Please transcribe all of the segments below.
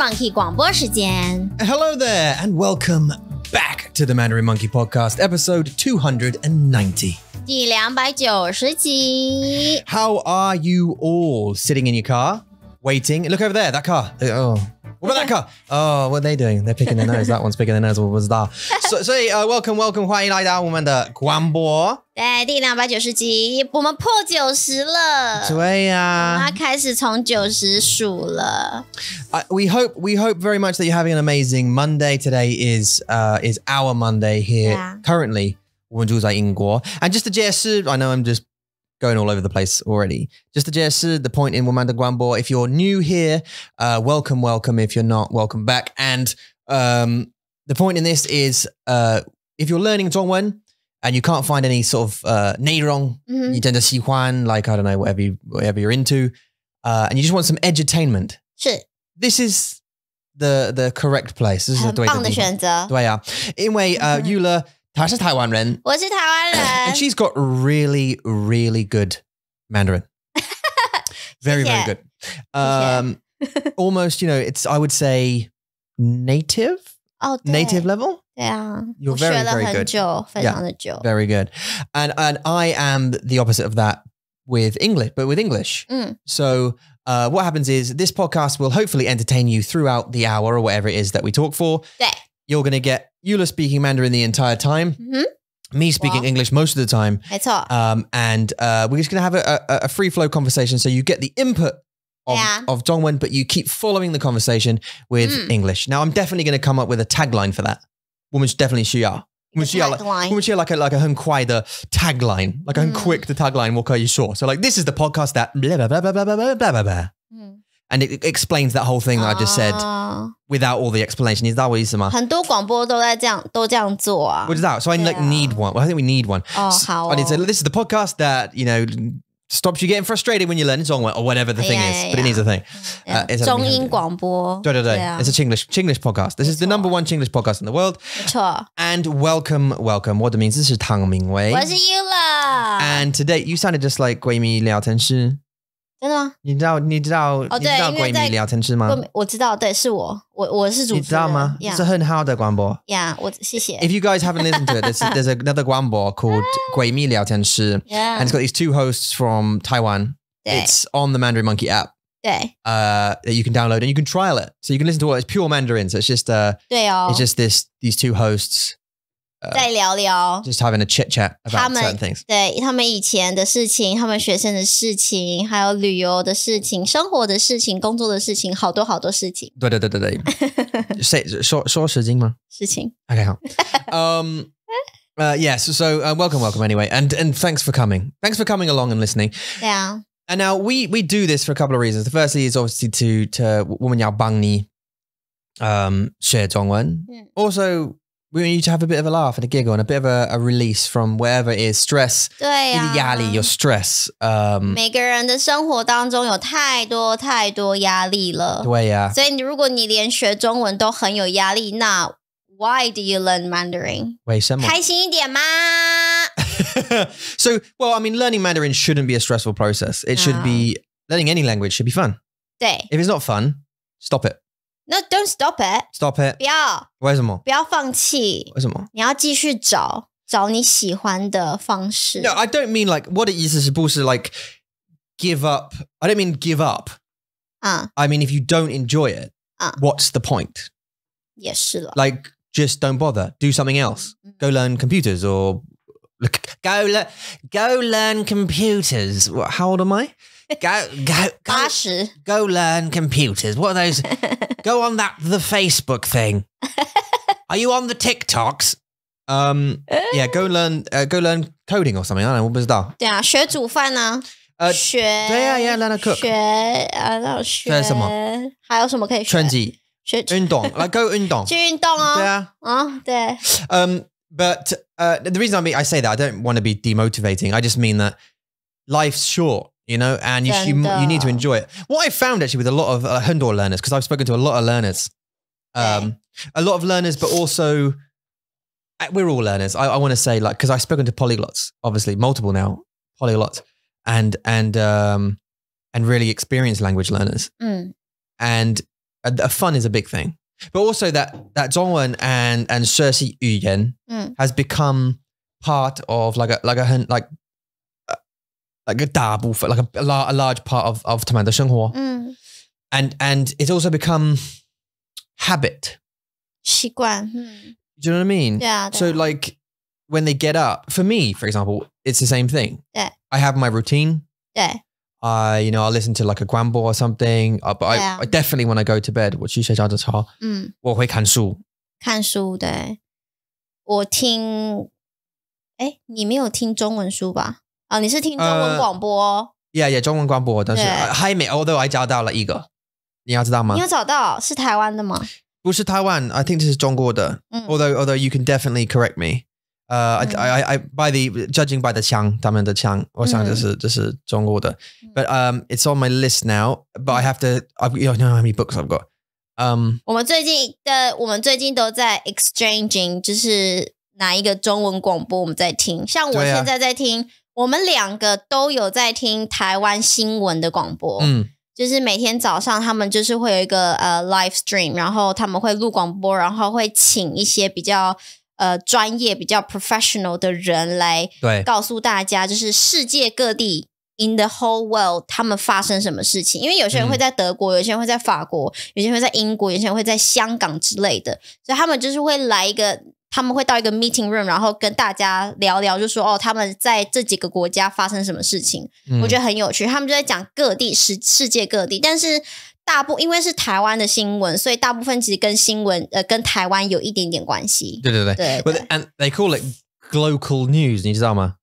Monkey 广播时间。 Hello there, and welcome back to the Mandarin Monkey Podcast, episode 290. 第290集。 How are you all sitting in your car, waiting? Look over there, that car. Oh, what about that car? Oh, what are they doing? They're picking their nose. That one's picking their nose. What was that? So, welcome, 欢迎来到我们的广播。对，第290集，我们破90了。对呀，我们要开始从90数了。We hope very much that you're having an amazing Monday. Today is our Monday here. Yeah. Currently, 我们住在英国. And just to 解释, I know I'm just going all over the place already. Just to 解释, the point in 我们的广播, if you're new here, welcome. If you're not, welcome back. And the point in this is, if you're learning 中文 and you can't find any sort of 内容, 你真的喜欢, like, I don't know, whatever you're into, and you just want some edutainment. 是 This is the correct place. This is 很棒的选择。对啊，因为Eula 她是台湾人，我是台湾人 and she's got really, really good Mandarin. Very, very good. Almost, it's, I would say, native 哦，对 native level. 对啊， You're 我学 very, 了 very 很 good. 久，非常的久。 Very good. And I am the opposite of that with English, but with English. So what happens is this podcast will hopefully entertain you throughout the hour or whatever it is that we talk for. 对 You're going to get Eula speaking Mandarin the entire time. Me speaking English most of the time. 没错。 And we're just going to have a free flow conversation. So you get the input of Dongwen, but you keep following the conversation with English. Now, I'm definitely going to come up with a tagline for that. 我们 definitely 需要 我们需要 like a 很快的 tagline, like a 很 quick 的 tagline 我可以说. So like, this is the podcast that blah, blah, blah, blah, blah, blah, blah, blah, blah. And it explains that whole thing that I just said without all the explanation. 你知道我意思吗？很多广播都这样做啊。我知道 So I like need one. Well, I think we need one. 哦，好哦。 I need to say, this is the podcast that, stops you getting frustrated when you learn Zhongwen or whatever the thing is. But it needs a thing. It's 中英广播。对。对啊。 It's a Chinglish podcast. This is the number one Chinglish podcast in the world. 没错。 And welcome. 我的名字是唐明威。我是 Eula。 And today you sounded just like 闺蜜聊天室。真的吗？你知道闺蜜聊天室吗？我知道，对，是我是主持人。你知道吗？是很好的广播。Yeah， 谢谢。 If you guys haven't listened to it, there's another 广播 called 闺蜜聊天室. Yeah. And it's got these two hosts from Taiwan. 对 It's on the Mandarin Monkey app. 对 That you can download and you can trial it. So you can listen to it's pure Mandarin. So it's just 对哦， it's just these two hosts 再聊聊 just having a chit chat 他 about 们 certain things. 对他们以前的事情，他们学生的事情，还有旅游的事情、生活的事情、工作的事情，好多事情。对。说时间吗？事情。 Okay, 好。Yes. So welcome anyway, and thanks for coming. Thanks for coming along and listening. 对啊， And now we do this for a couple of reasons. The firstly is obviously to 我们要帮你学中文. Also, we want you to have a bit of a laugh and a giggle and a bit of a release from wherever it is stress. 对啊，压力 your stress. 每个人的生活当中有太多压力了。对呀。所以如果你连学中文都很有压力，那 Why do you learn Mandarin? 为什么？开心一点嘛。So, well, I mean, learning Mandarin shouldn't be a stressful process. It should be, learning any language should be fun. 对 If it's not fun, stop it. No, don't stop it. Stop it. 不要为什么？不要放弃，为什么？你要继续找你喜欢的方式。 No, I don't mean like, what it is supposed to like give up. I don't mean give up. I mean, if you don't enjoy it, what's the point? 也是了。 Like, just don't bother. Do something else. Go learn computers or go learn computers. What, how old am I? Go 80 go learn computers. What are those? Go on the Facebook thing. Are you on the TikToks? Yeah, go learn coding or something. I don't know. 我不知道。对啊，学煮饭呢？学对啊 yeah, learn how to cook. 学什么？还有什么可以学？拳击。学运动 like go 运动。去运动哦。对啊。对。But the reason I say that, I don't want to be demotivating. I just mean that life's short, and you need to enjoy it. What I found actually with a lot of 很多 learners, because I've spoken to a lot of learners, but also we're all learners. I want to say because I've spoken to polyglots, obviously multiple now polyglots, and really experienced language learners. And fun is a big thing. But also that 中文 and 设计语言 has become part of like a 大部分 like a large part of 他们的生活 and it's also become habit 习惯 Do you know what I mean? Yeah. So like when they get up, for me, for example, it's the same thing. Yeah. I have my routine. Yeah. I'll listen to like a Guanbo or something. But I definitely when I go to bed, 我去睡觉的时候，我会看书。看书，对。我听，你没有听中文书吧？哦，你是听中文广播？Yeah, 中文广播，但是还没 although I 找到了一个，你要知道吗？你有找到是台湾的吗？不是台湾 I think 这是中国的。Although you can definitely correct me. I by the judging by the 腔，他们的腔，我想这是中国的。But it's on my list now. But I have to. You know how many books I've got. 我们最近都在 exchanging， 就是哪一个中文广播我们在听。像我现在在听，我们两个都有在听台湾新闻的广播。就是每天早上他们就是会有一个live stream， 然后他们会录广播，然后会请一些比较专业比较 professional 的人来告诉大家就是世界各地 in the whole world 他们发生什么事情，因为有些人会在德国，有些人会在法国，有些人会在英国，有些人会在香港之类的，所以他们就是会来一个，他们会到一个 meeting room， 然后跟大家聊聊，就说他们在这几个国家发生什么事情，我觉得很有趣。他们就在讲各地世界各地，但是因为是台湾的新闻，所以大部分其实跟新闻跟台湾有一点点关系。对。But, and they call it glocal news， 你知道吗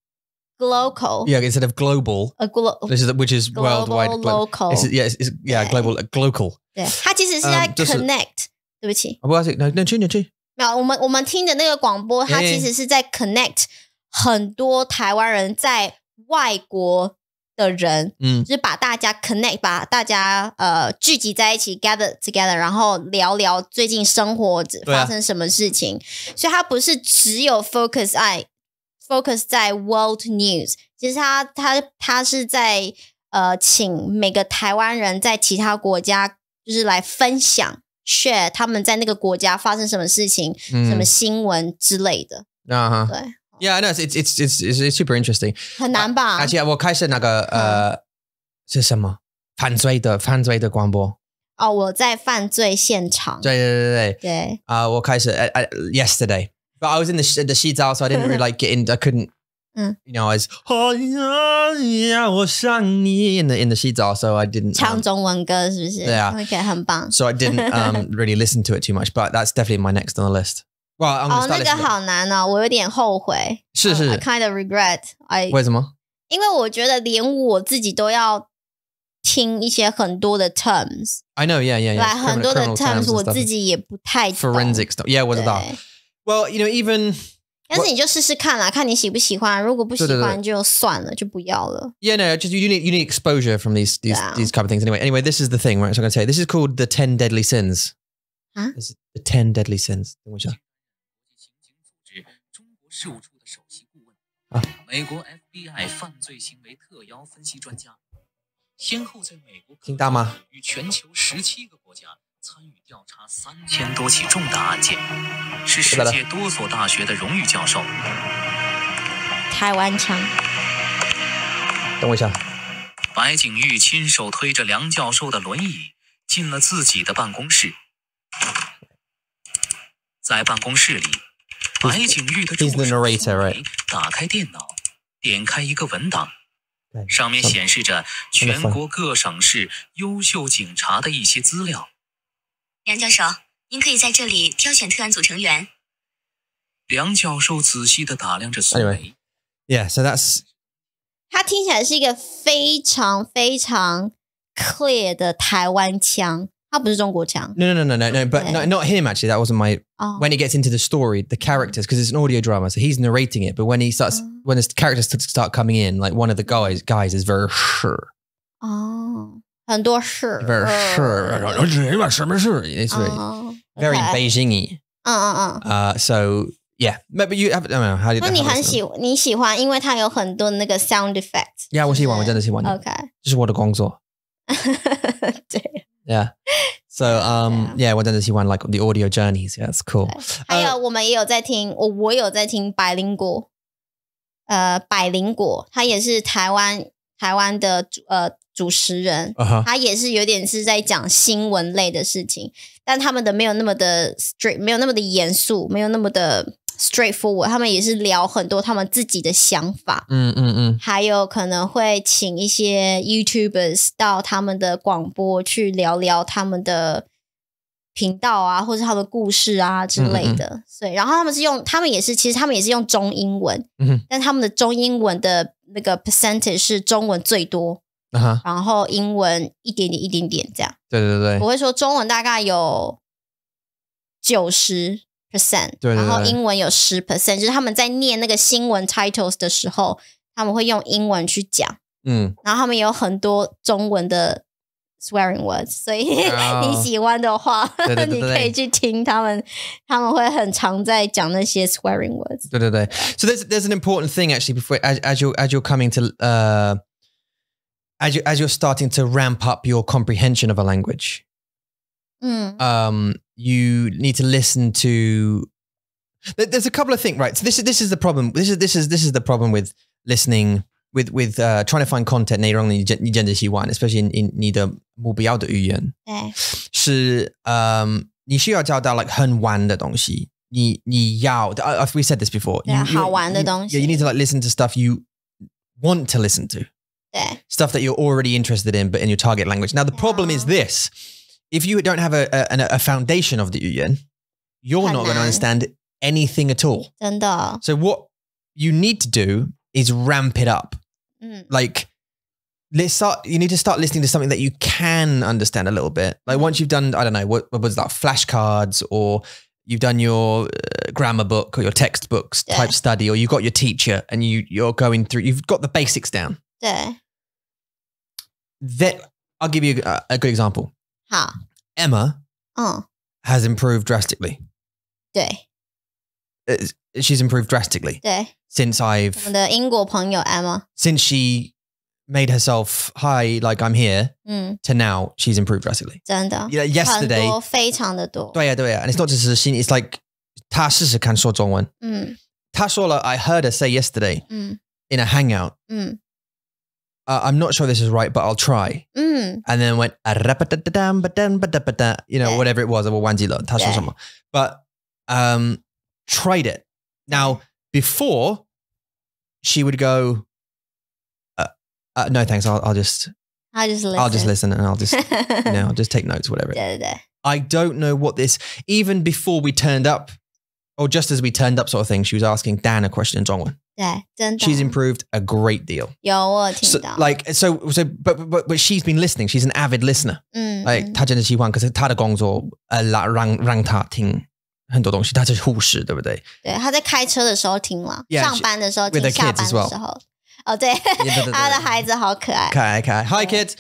？Glocal. Yeah, instead of global. Which is worldwide. Local. Global. Glocal. 对，它其实是在 connect。对不起。你去。没有，我们听的那个广播，它其实是在 connect 很多台湾人在外国的人，就是把大家 connect， 把大家聚集在一起 gather together， 然后聊聊最近生活发生什么事情。所以它不是只有 focus 在 world news， 其实它是在请每个台湾人在其他国家就是来分享 share 他们在那个国家发生什么事情，什么新闻之类的。对。Yeah, no, it's super interesting. 很难吧？而且我开始那个是什么犯罪的广播。我在犯罪现场。对。我开始yesterday, but I was in the 洗澡 so I didn't really like get in. I couldn't. You know, I was 我想你 in the 洗澡 so I didn't. 唱中文歌是不是？对啊。Okay, 很棒。So I didn't really listen to it too much, but that's definitely my next on the list. Well, 那个好难哦，我有点后悔。是。I kind of regret. 为什么？因为我觉得连我自己都要听一些很多的 terms. I know, yeah. 很多的 terms 我自己也不太懂。Forensic stuff. Yeah, 我知道。Well, you know, even. 但是你就试试看啦，看你喜不喜欢。如果不喜欢就算了，就不要了。Yeah, no, just you need exposure from these kind of things. Anyway, this is the thing, right? So I'm going to say this is called the 10 deadly sins. This is the 10 deadly sins. 等我一下。事务处的首席顾问，美国 FBI 犯罪行为特邀分析专家，先后在美国听到吗？与全球17个国家参与调查3000多起重大案件，是世界多所大学的荣誉教授。台湾腔。等我一下。白景玉亲手推着梁教授的轮椅进了自己的办公室，在办公室里。白景玉的助手打开电脑，点开一个文档，上面显示着全国各省市优秀警察的一些资料。梁教授，您可以在这里挑选特案组成员。梁教授仔细地打量着苏梅。Yeah, so that's. 他听起来是一个非常非常 clear 的台湾腔。他不是中国腔。No, but not him actually. That wasn't my. When he gets into the story, the characters, because it's an audio drama, so he's narrating it. But when he starts, when the characters start coming in, like one of the guys is very sure. 很多事。Very sure. 什么事 It's very Beijing-y. So yeah, but you have. I don't know how. 那你喜欢，因为它有很多那个 sound effect. Yeah, 我喜欢，我真的喜欢。OK. 这是我的工作。对。Yeah. So yeah, 我真的喜欢 like the audio journeys. Yeah, that's cool. 还有我们也有在听，我有在听百灵果，百灵果，他也是台湾的主持人，他也是有点是在讲新闻类的事情，但他们的没有那么的 straight， 没有那么的严肃，没有那么的 straightforward， 他们也是聊很多他们自己的想法，还有可能会请一些 YouTubers 到他们的广播去聊聊他们的频道啊，或是他们的故事啊之类的，所以然后他们也是用中英文，但他们的中英文的那个 percentage 是中文最多，然后英文一点点这样。对对对，我会说中文大概有90%，然后英文有10%，就是他们在念那个新闻 titles 的时候，他们会用英文去讲，然后他们也有很多中文的 swearing words， 所以你喜欢的话，你可以去听他们会很常在讲那些 swearing words。对对对。So there's an important thing actually before as you're coming to as you're starting to ramp up your comprehension of a language. You need to listen to. There's a couple of things, right? So this is the problem. This is the problem with listening with trying to find content 内容你真的喜欢 especially in 你的目标的语言。对。是你需要找到 like 很玩的东西。你要 we said this before. 好玩的东西。You need to like listen to stuff you want to listen to. 对。Stuff that you're already interested in, but in your target language. Now the problem is this: if you don't have a foundation of the 语言, you're not going to understand anything at all. 真的。So what you need to do is ramp it up. Like you need to start listening to something that you can understand a little bit. Like once you've done, I don't know, what was that, flashcards, or you've done your grammar book or your textbooks type study, or you've got your teacher and you're going through, you've got the basics down. 对。Then I'll give you a good example. 好。Emma has improved drastically. 对。She's improved drastically. 对。Since我们的英国朋友 Emma. Since she made herself hi, like I'm here, to now she's improved drastically. 真的。Yesterday. 很多，非常的多。对呀对呀， and it's not just it's like 她试试看说中文。她说了 I heard her say yesterday in a hangout. I'm not sure this is right, but I'll try. And then went, you know, whatever it was, 我忘记了她说什么。But tried it. Now, before, she would go, no thanks, I'll just listen and I'll just, you know, I'll just take notes, whatever. 对对对。I don't know what this, even before we turned up, or just as we turned up sort of thing, she was asking Dan a question in 中文。对，真的。She's improved a great deal. 有，我有听到。But she's been listening. She's an avid listener. Like 她真的喜欢，可是她的工作让她听很多东西。她是護士，对不对？对，她在开车的时候听了， 上班的时候听， with her 下班 kids 的 as 时 well. 候。哦，对，她的孩子好可爱。可愛。Hi kids.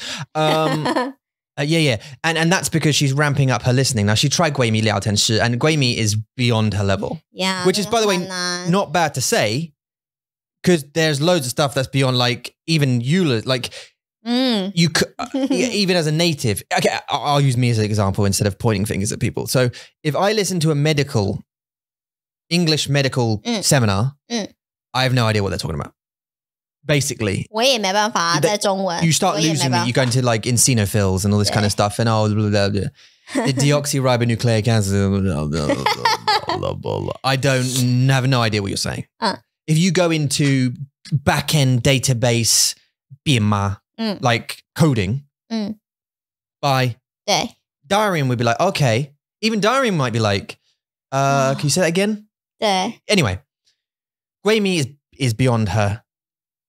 Yeah. And that's because she's ramping up her listening. Now she tried 闺蜜聊天室 and 闺蜜 is beyond her level. Yeah. Which is, by the way, not bad to say, because there's loads of stuff that's beyond like even you like you could even as a native. Okay, I'll use me as an example instead of pointing fingers at people. So if I listen to a English medical seminar, I have no idea what they're talking about. Basically, 我也没办法在中文 you start losing me. You go into like eosinophils and all this kind of stuff, and the deoxyribonucleic acid. I don't have no idea what you're saying. If you go into back-end database, BIMA, like coding, by Darian would be like, okay. Even Darian might be like, can you say that again? 对. Anyway, 闺蜜 is beyond her.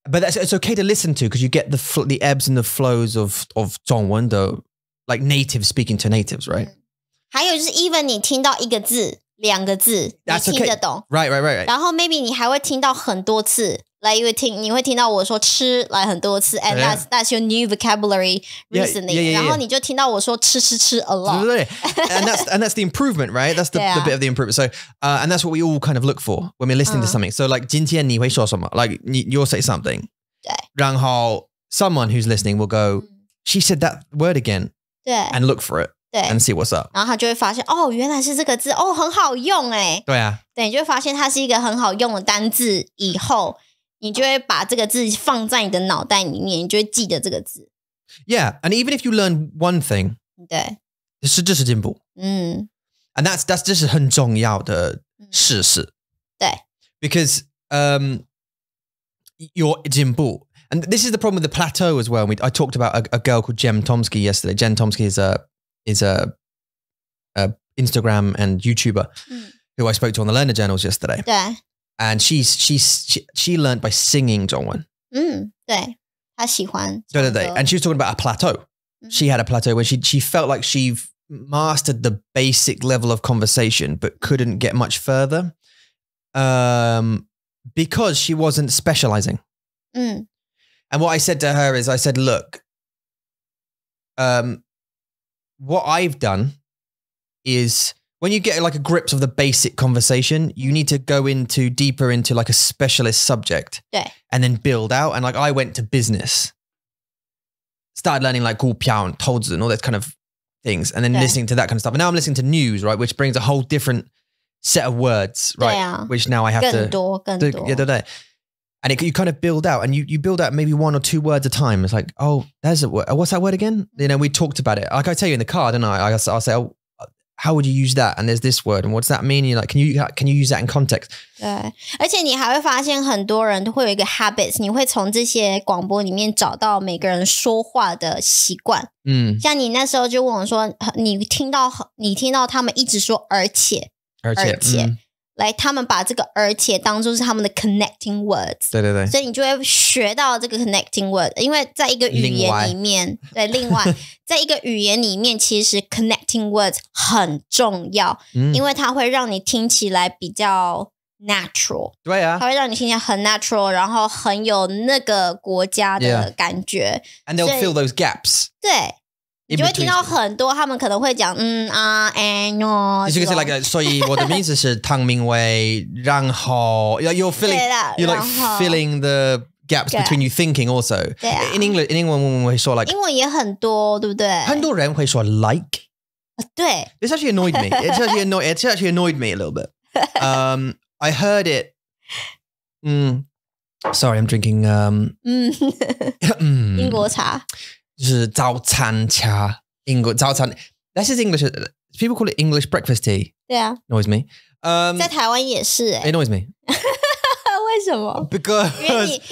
But it's okay to listen to because you get the ebbs and the flows of 中文 though, like natives speaking to natives, right? 还有就是 even 你听到一个字、两个字，你听得懂。Right. 然后 maybe 你还会听到很多次，来你会听到我说吃来很多次 ，and that's your new vocabulary recently. 然后你就听到我说吃 a lot. and that's the improvement, right? That's the bit of the improvement. So and that's what we all kind of look for when we're listening to something. So like 今天你会说什么? Like you'll say something. 对。然后 someone who's listening will go, she said that word again. 对 and look for it 对 and see what's up. 然后他就会发现哦，原来是这个字哦，很好用哎。对啊，对，你就会发现它是一个很好用的单字，以后你就会把这个字放在你的脑袋里面，你就会记得这个字。Yeah, and even if you learn one thing, 对，这是进步。嗯 And that's 这是很重要的事实。对 Because your 进步 and this is the problem with the plateau as well. I talked about a girl called Jen Tomsky yesterday. Jen Tomsky is a Instagram and YouTuber who I spoke to on the Learner Journals yesterday. 对 And she learned by singing 中文。对，她喜欢。对。And she was talking about a plateau. She had a plateau where she felt like she mastered the basic level of conversation but couldn't get much further because she wasn't specializing. And what I said to her is, I said, look, what I've done is when you get like a grips of the basic conversation, you need to go deeper into like a specialist subject 对 and then build out. And like I went to business, started learning like 股票 and 投资 and all that kind of things, and then listening to that kind of stuff. And now I'm listening to news, right, which brings a whole different set of words, right, which now I have 更多 to... And you kind of build out, and you build out maybe 1 or 2 words at a time. It's like, oh, there's a word. What's that word again? You know, we talked about it. Like I tell you in the car, don't I? I'll say, oh, how would you use that? And there's this word, and what's that mean? You're like, can you use that in context? 对，而且你还会发现很多人都会有一个 habits， 你会从这些广播里面找到每个人说话的习惯。像你那时候就问我说，你听到他们一直说而且，来，他们把这个而且当作是他们的 connecting words。对。所以你就会学到这个 connecting word， 因为在一个语言里面，另外在一个语言里面，其实 connecting words 很重要，因为它会让你听起来比较 natural。对啊，它会让你听起来很 natural， 然后很有那个国家的感觉。And they'll fill those gaps. 对。你就会听到很多他们可能会讲no， 你这个是 like 所以我的名字是汤明威，然后 you're like filling the gaps between you thinking also. In English, 英文我们会说 like 英文也很多，对不对？很多人会说 like. 对。This actually annoyed me. It's actually annoyed me a little bit. I heard it. Sorry, I'm drinking 英国茶。就是早餐茶，英国早餐。This is English. People call it English breakfast tea. 对啊 ，annoys me. 在台湾也是，it annoys me. 为什么 ？Because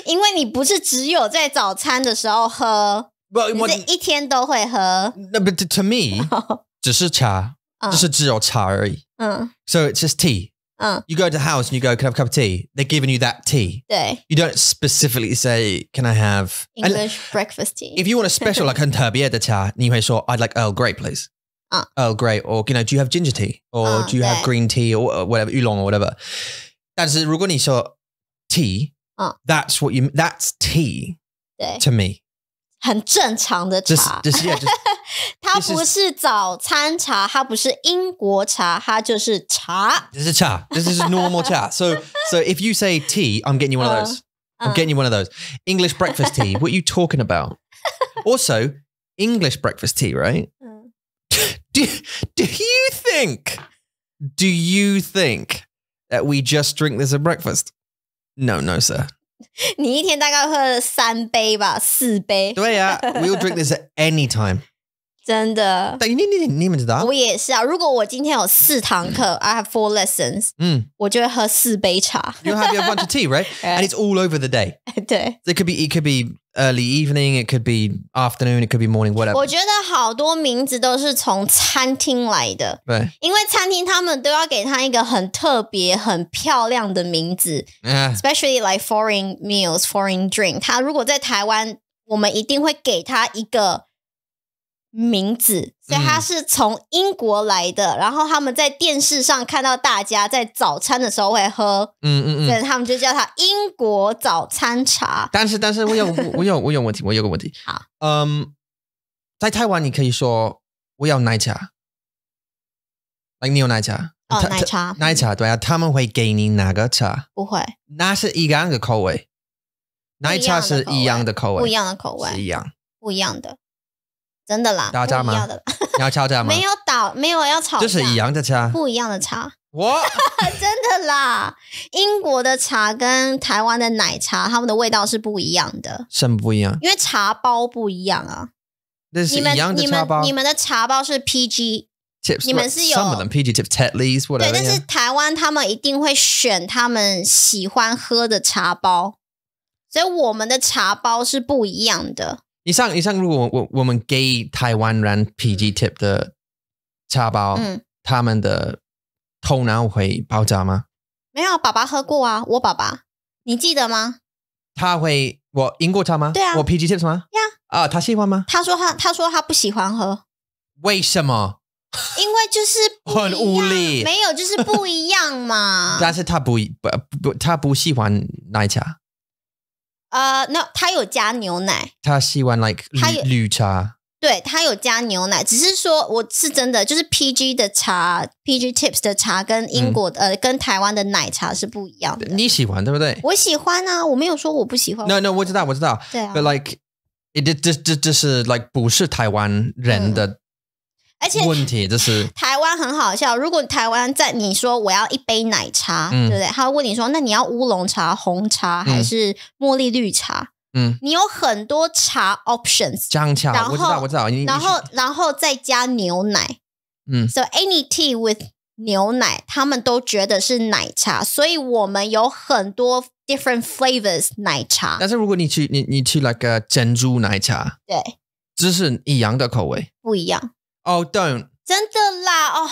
因为你不是只有在早餐的时候喝，你是一天都会喝。No, but to me, 只是茶，就是只有茶而已。So it's just tea. You go to the house and you go, can I have a cup of tea? They're giving you that tea. 对 You don't specifically say, can I have... English breakfast tea. If you want a special, like 很特别的茶，你会说, I'd like Earl Grey, please. Earl Grey. Or, you know, do you have ginger tea? Or do you have green tea? Or whatever, oolong or whatever. 但是如果你说 tea, that's tea 对 to me. 很正常的茶。它不是早餐茶，它不是英国茶，它就是茶。This is cha. This is normal cha. So if you say tea, I'm getting you one of those. I'm getting you one of those. English breakfast tea. What are you talking about? Also, English breakfast tea, right? Do you think that we just drink this at breakfast? No, sir. 你一天大概喝3杯吧，4杯。对啊 ，We'll drink this at any time. 真的。但你们知道？我也是啊。如果我今天有4堂课，I have 4 lessons，我就会喝4杯茶。You have a bunch of tea, right? And it's all over the day. 对。It could be early evening, it could be afternoon, it could be morning, whatever. 我觉得好多名字都是从餐厅来的，对，因为餐厅他们都要给他一个很特别、很漂亮的名字，especially like foreign meals, foreign drink。他如果在台湾，我们一定会给他一个名字，所以他是从英国来的，然后他们在电视上看到大家在早餐的时候会喝，所以他们就叫它英国早餐茶。但是我有问题，我有个问题。好，在台湾你可以说我要奶茶，你有奶茶？奶茶对啊，他们会给你哪个茶？不会，那是一样的口味，奶茶是一样的口味，不一样的口味，是一样，不一样的。真的啦，打架吗？不一样的啦你要吵架吗？没有要吵架，就是一样的茶，不一样的茶。我真的啦，英国的茶跟台湾的奶茶，它们的味道是不一样的。什么不一样？因为茶包不一样啊。这是一样的茶包。你们的茶包是 PG tips， 你们是有 some of them PG tips Tetley's whatever。对，但是台湾他们一定会选他们喜欢喝的茶包，所以我们的茶包是不一样的。以上，如果我们给台湾人 PG tip 的茶包，他们的头脑会爆炸吗？没有，爸爸喝过啊，我爸爸，你记得吗？他会我赢过他吗？对啊，我 PG tips 吗？呀、啊，他喜欢吗？他说他不喜欢喝，为什么？因为就是很无力，没有就是不一样嘛。但是他不喜欢奶茶。那他有加牛奶，他喜欢 like 绿茶。对，他有加牛奶，只是说我是真的就是 PG 的茶 PG tips 的茶跟英国的、跟台湾的奶茶是不一样的。你喜欢对不对？我喜欢啊，我没有说我不喜欢。No， 我知道。对啊 ，but like 这是 like 不是台湾人的而且问题，就是台湾很好笑。如果台湾在你说我要一杯奶茶，对不对？他会问你说，那你要乌龙茶、红茶还是茉莉绿茶？你有很多茶 options， 姜茶，我知道。然后再加牛奶。So any tea with 牛奶，他们都觉得是奶茶，所以我们有很多 different flavors 奶茶。但是如果你去 like 珍珠奶茶，对，这是一样的口味，不一样。Oh, don't 真的啦！哦，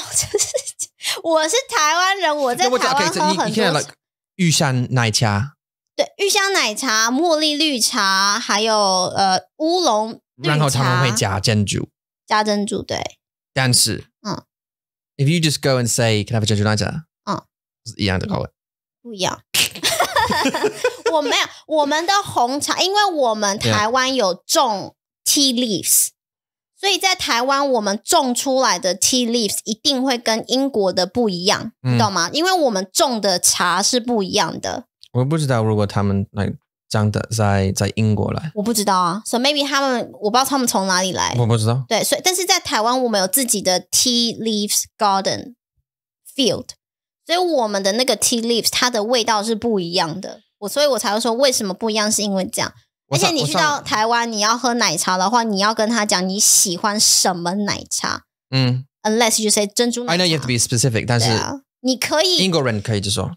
我是台湾人，我在台湾喝很多。like 玉山奶茶。对，玉香奶茶、茉莉绿茶，还有乌龙绿茶，然后他们会加珍珠，对。但是if you just go and say can I have a 珍珠奶茶，是一样的口味，不一样。我没有，我们的红茶，因为我们台湾有种 tea leaves， 所以在台湾我们种出来的 tea leaves 一定会跟英国的不一样，你懂吗？因为我们种的茶是不一样的。我不知道如果他们长得在英国来，我不知道啊。So maybe 他们，我不知道他们从哪里来，我不知道。对，所以但是在台湾我们有自己的 tea leaves garden field， 所以我们的那个 tea leaves 它的味道是不一样的。所以我才会说为什么不一样，是因为这样。而且你去到台湾，你要喝奶茶的话，你要跟他讲你喜欢什么奶茶。Unless you say 珍珠奶茶。I know you have to be specific， 但是你可以英国人可以就说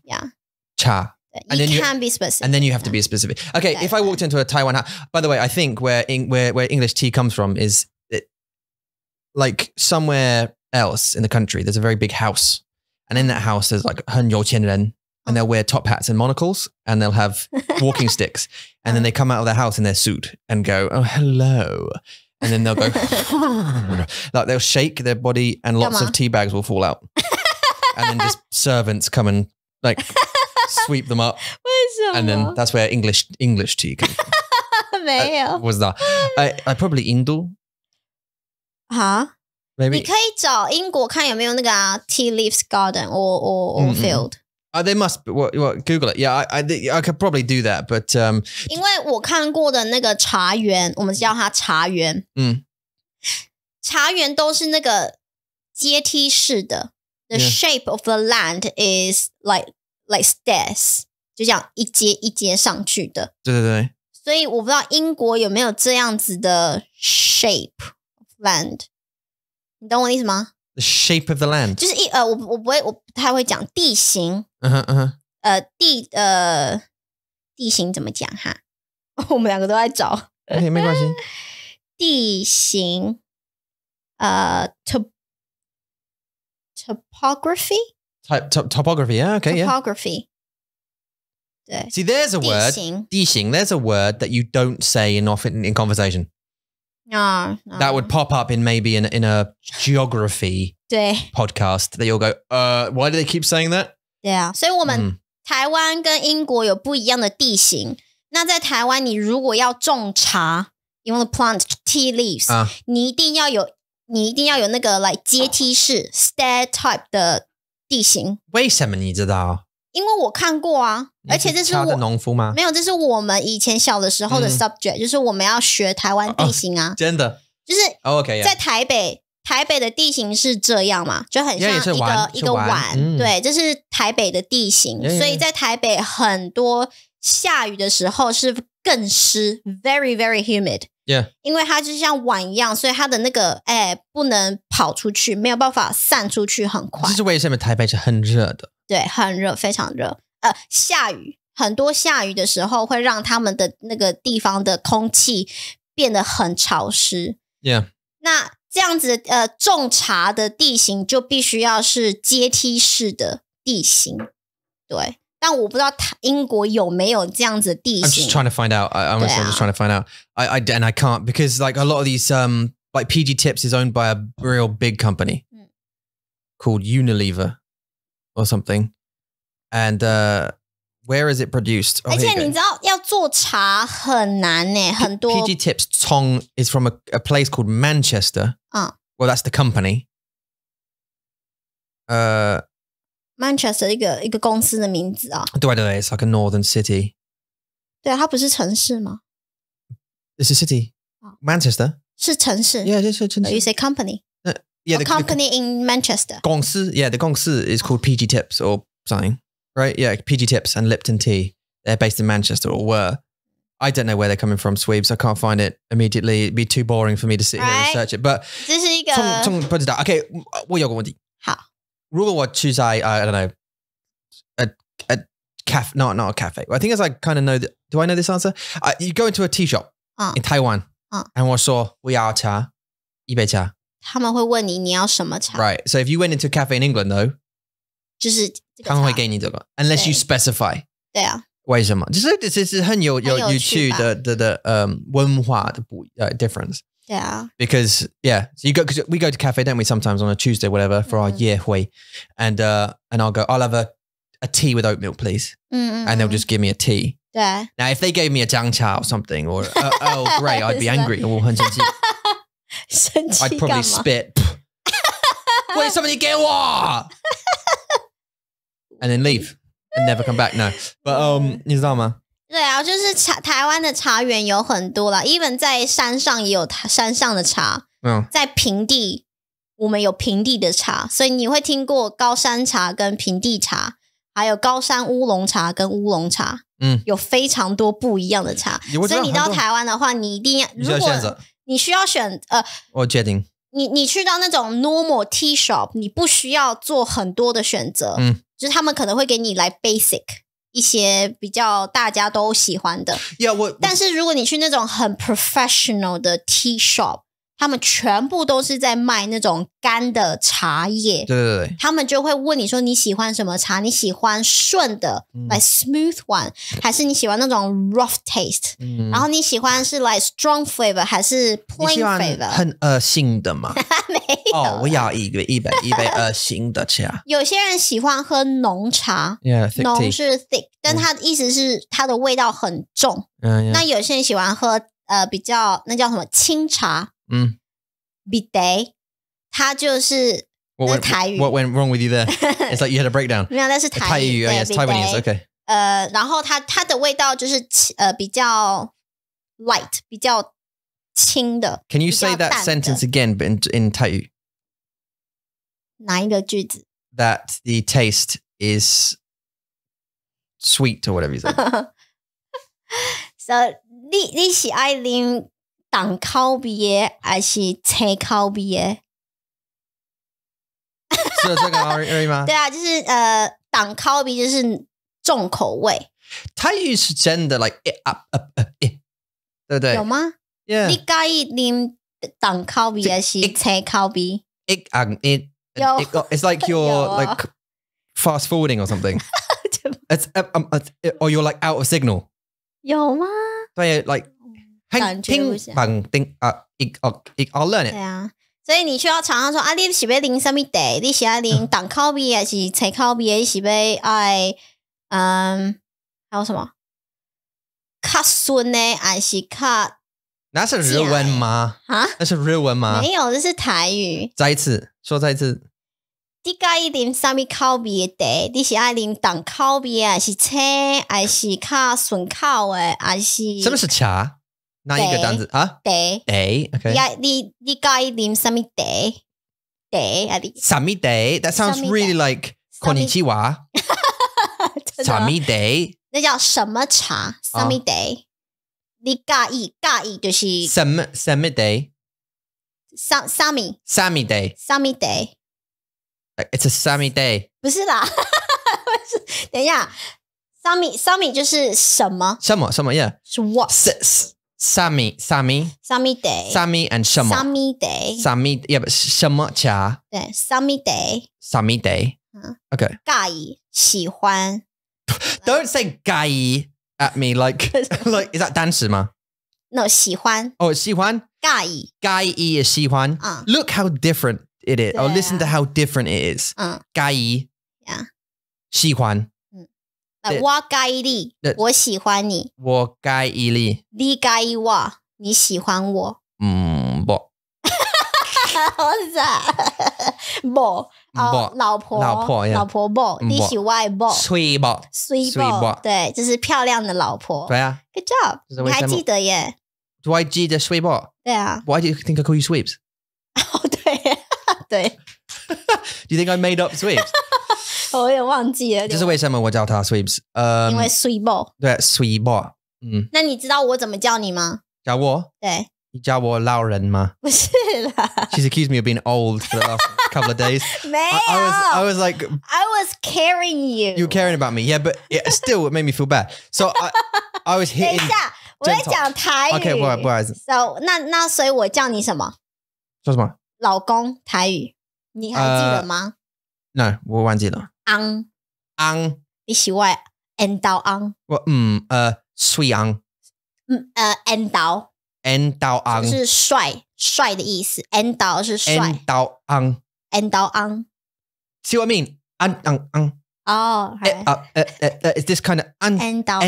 茶。You can be specific, and then you have to be specific. Okay, if I walked into a Taiwan house, by the way, I think where English tea comes from is like somewhere else in the country. There's a very big house, and in that house there's like 很有钱人, and they'll wear top hats and monocles, and they'll have walking sticks, and then they come out of their house in their suit and go, "Oh, hello." And then they'll go like they'll shake their body, and lots of tea bags will fall out, and then just servants come and like sweep them up. 为什么 And then that's where English tea came from. 没有 was that I probably 印度啊 maybe 你可以找英国看有没有那个tea leaves garden or field. They must be, what Google it. Yeah, I could probably do that, but 因为我看过的那个茶园，我们叫它茶园，茶园都是那个阶梯式的。The shape of the land is like stairs， 就这样一阶一阶上去的。对。所以我不知道英国有没有这样子的 shape of land， 你懂我的意思吗？ The shape of the land 就是我不太会讲地形。地形怎么讲哈？我们两个都在找。OK， 没关系。地形topography. Topography, yeah, okay, topography. Yeah. See, there's a word. 地形. There's a word that you don't say often in conversation. No. That would pop up in maybe in a geography podcast that you'll go, why do they keep saying that? 对啊，所以我们台湾跟英国有不一样的地形。那在台湾，你如果要种茶 ，you want to plant tea leaves，你一定要有那个来阶梯式 stair type 的地形。为什么你知道？因为我看过啊，而且这是茶的农夫吗？没有，这是我们以前小的时候的 subject，就是我们要学台湾地形啊。真的。就是OK，在台北的地形是这样嘛，就很像一个碗，对，这是台北的地形，所以在台北很多下雨的时候是更湿 ，very very humid。因为它就像碗一样，所以它的那个不能跑出去，没有办法散出去很快。这是为什么台北是很热的？对，很热，非常热。下雨很多，下雨的时候会让他们的那个地方的空气变得很潮湿。那这样子种茶的地形就必须要是阶梯式的地形，对。但我不知道英国有没有这样子的地形。I'm just trying to find out. I'm just trying to find out. And I can't because like a lot of these like PG Tips is owned by a real big company called Unilever or something. And where is it produced? 而且你知道要做茶很难呢，很多。PG Tips Tong is from a place called Manchester. Well, that's the company. Manchester 一个公司的名字啊。对， it's like a northern city. 对啊，它不是城市吗？ It's a city. Manchester 是城市。Yeah, 就是城市。You say company. Yeah, the company in Manchester. 公司 Yeah, the 公司 is called PG Tips or something. Right? Yeah, PG Tips and Lipton Tea. They're based in Manchester or were. I don't know where they're coming from, Sweebs. I can't find it immediately. It'd be too boring for me to sit here and search it. But 这是一个不知道 OK, 我有个问题。好。如果我去在 I don't know a cafe, not a cafe. I think as I kind of know that. Do I know this answer? You go into a tea shop in Taiwan, and 我说我要茶，一杯茶。他们会问你要什么茶。Right. So if you went into a cafe in England, though, 就是他们会给你这个 unless you specify. 对啊。为什么？这是很有趣的文化的difference. Yeah. Because because we go to cafe, don't we? Sometimes on a Tuesday, whatever, for our year hui, and I'll have a tea with oat milk, please, and they'll just give me a tea. Yeah. Now, if they gave me a jiangcha or something, or Earl Grey, I'd be angry. I'd probably spit. 为什么你给我？ And then leave and never come back. No, but 你知道吗？对啊，就是台湾的茶园有很多啦 even 在山上也有山上的茶。在平地我们有平地的茶，所以你会听过高山茶跟平地茶，还有高山乌龙茶跟乌龙茶。有非常多不一样的茶。所以你到台湾的话，你一定要，如果你需要选我决定。你去到那种 normal tea shop， 你不需要做很多的选择。就是他们可能会给你来 basic 一些比较大家都喜欢的。但是如果你去那种很 professional 的 tea shop， 他们全部都是在卖那种干的茶叶。对。他们就会问你说你喜欢什么茶？你喜欢顺的 like smooth one， 还是你喜欢那种 rough taste？然后你喜欢是 like strong flavor 还是 plain flavor？ 很恶心的吗？没有。我要一杯恶心的茶。有些人喜欢喝浓茶，浓是 thick， 但它的意思是它的味道很重。那有些人喜欢喝比较那叫什么清茶。bidet 它就是台语。What went wrong with you there? It's like you had a breakdown. 没有，那是台语。Yes, Taiwanese. Okay. 然后它的味道就是比较 light， 比较轻的。Can you say that sentence again, but in 台语？哪一个句子 ？That the taste is sweet or whatever you say. So 你是爱啉重口味的还是清口味的？是这个而已吗？对啊，就是重口味就是重口味。台语是真的 like 对不对？有吗？ Yeah. 你介意啉重口味还是清口味？ It's like you're like fast forwarding or something. It's or you're like out of signal. 有吗？对 like 感觉不像。I'll learn it. 对啊，所以你需要常常说你是要啉什么茶？你是要啉重口味还是清口味？你是要爱还有什么？较顺的还是较？那是日文吗？那是日文吗？没有，这是台语。再一次说，再一次。你介意啉什么口味的茶？你是爱啉重口味还是清？还是较顺口的？还是？什么是茶？哪一个单字啊？茶 okay. 你介意啉什么茶？茶啊你？什么茶 That sounds really like こんにちは。什么茶？那叫什么茶？什么茶？你介意就是什么茶？什么茶？ It's a Sammy day. 不是啦，等一下 Sammy 就是什么？什么 yeah. 是 what？ Sammy day. Sammy and 什么 Sammy day. Sammy yeah but 什么茶？对 Sammy day. Okay. 介意喜欢 Don't say 介意 at me like is that 单词吗？ No 喜欢 Oh 喜欢介意介意 is 喜欢 Look how different it is. Oh listen to how different it is. 介意 Yeah. 喜欢我介意你我喜欢你我介意你介意我你喜欢我不What's that? 不老婆不你喜欢不水不对这是漂亮的老婆对啊 Good job 你还记得耶 Do I 记得水不对啊 Why do you think I call you Sweeps? 对 Do you think I made up Sweeps? 我有点忘记了这是为什么我叫他 Sweeps 因为水不对水不那你知道我怎么叫你吗叫我对你叫我老人吗不是啦 She's accused me of being old for the last couple of days 没有 I was like I was carrying you You were caring about me Yeah but still it made me feel bad So I was hitting 等一下我在讲台语 OK 不好意思 So 那所以我叫你什么说什么老公台语你还记得吗No 我忘记了昂你喜欢恩刀昂我水昂恩刀恩刀昂是帅的意思恩刀是帅恩刀昂 See what I mean 哦 Is this kind of 恩刀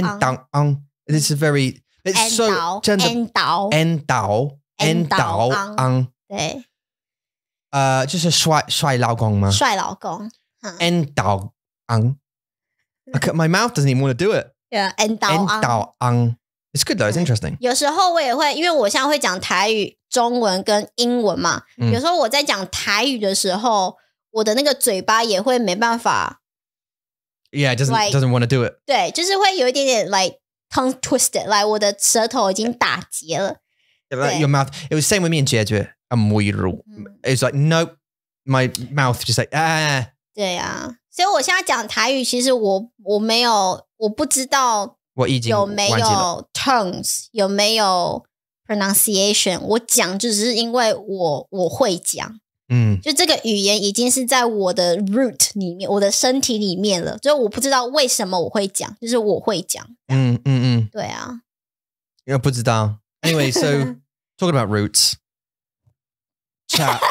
昂 This is very It's so 真的恩刀昂对就是帅老公吗帅老公恩刀昂 My mouth doesn't even want to do it 恩刀昂It's good though, it's interesting. 有时候我也会，因为我现在会讲台语、中文跟英文嘛。有时候我在讲台语的时候，我的那个嘴巴也会没办法。Yeah, it doesn't want to do it. 对，就是会有一点点 like tongue twisted，like 我的舌头已经打结了。Like your mouth. It was the same with me and Jie It's like nope, my mouth just like 对啊，所以我现在讲台语，其实我没有，我不知道。我已经有没有 tones 有没有 pronunciation 我讲就只是因为我会讲就这个语言已经是在我的 root 里面我的身体里面了所以我不知道为什么我会讲就是我会讲对啊不知道 Anyway so talking about roots cha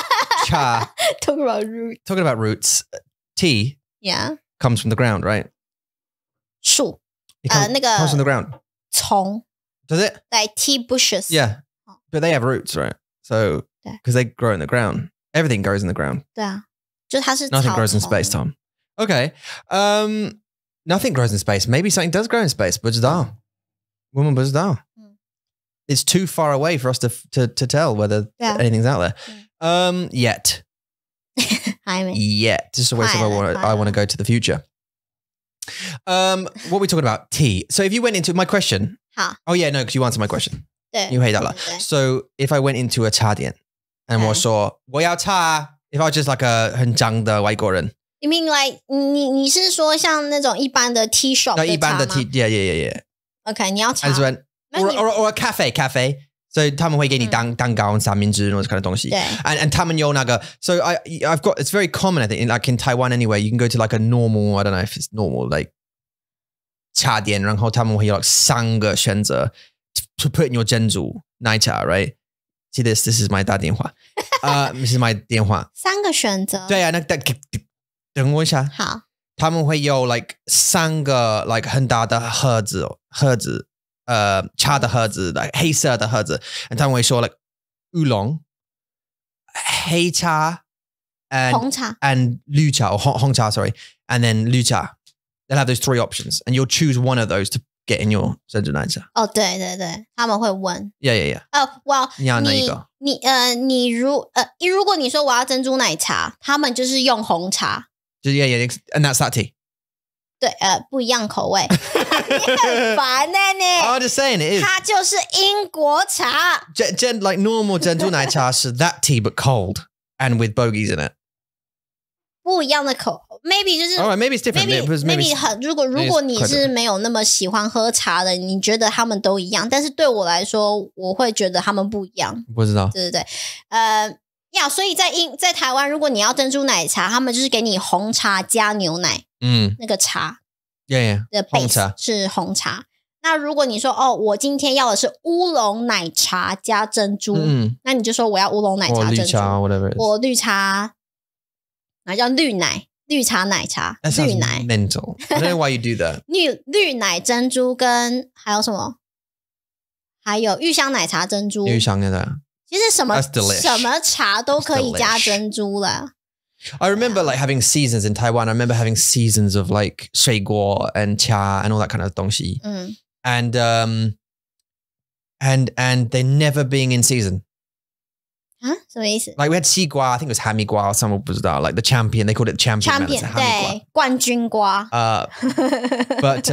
talking about roots tea yeah comes from the ground right 树那个 comes from the ground 丛 Does it? Like tea bushes. Yeah. But they have roots, right? So, because they grow in the ground. Everything grows in the ground. 对啊，就它是 Nothing grows in space, Tom. Okay. Nothing grows in space. Maybe something does grow in space. 不知道 Woman 不知道 It's too far away for us to tell whether anything's out there. Yet. Yet. This is a way I want to go to the future. What are we talking about? Tea. So if you went into my question. Oh yeah, no, because you answered my question. 你回答了 So if I went into a 茶店 and 我说我要茶 If I was just like a 很脏的外国人 You mean like 你是说像那种一般的 tea shop 的茶吗？一般的 tea, yeah. Okay, 你要茶 or a cafe. So 他们会给你蛋糕三明治那种 kind of 东西 and 他们有那个 So I've got It's very common I think like in Taiwan anyway You can go to like a normal I don't know if it's normal like 茶店然后他们会有 like 3个选择 to put in your 珍珠奶茶 right See this is my 打电话this is my 电话3个选择对啊那等我一下好他们会有 like 3个 like 很大的盒子茶的盒子 like 黑色的盒子 and 他们会说 like 乌龙黑茶 and 红茶 and 绿茶 or 红茶 sorry and then 绿茶They'll have those 3 options and you'll choose one of those to get in your 珍珠奶茶？哦，对对对，他们会问。Yeah. Well， 你要哪一个？如果你说我要珍珠奶茶，他们就是用红茶。Yeah, and that's that tea. 对，不一样口味。你很烦你。I'm just saying it is. 它就是英国茶。Like normal 珍珠奶茶是 that tea but cold and with bogeys in it. 不一样的口 ，maybe 就是 ，Alright, maybe it's different. Maybe 很如果你是没有那么喜欢喝茶的，你觉得他们都一样，但是对我来说，我会觉得他们不一样。不知道，对，所以在台湾，如果你要珍珠奶茶，他们就是给你红茶加牛奶，那个茶 ，Yeah， 的 base 是红茶。那如果你说我今天要的是乌龙奶茶加珍珠，那你就说我要乌龙奶茶珍珠，绿茶 whatever， 我绿茶。那叫绿茶奶茶，绿奶 mental. I don't know why you do that. 绿奶珍珠跟还有什么？还有玉香奶茶珍珠。玉香的，其实什么茶都可以加珍珠了。I remember like having seasons in Taiwan. I remember having seasons of like 水果 and 茶 and all that kind of 东西。And they never being in season. 什么意思 ？Like we had 西瓜 I think it was 哈密瓜 or someone 不知道 like the champion. They called it champion. 对，冠军瓜。But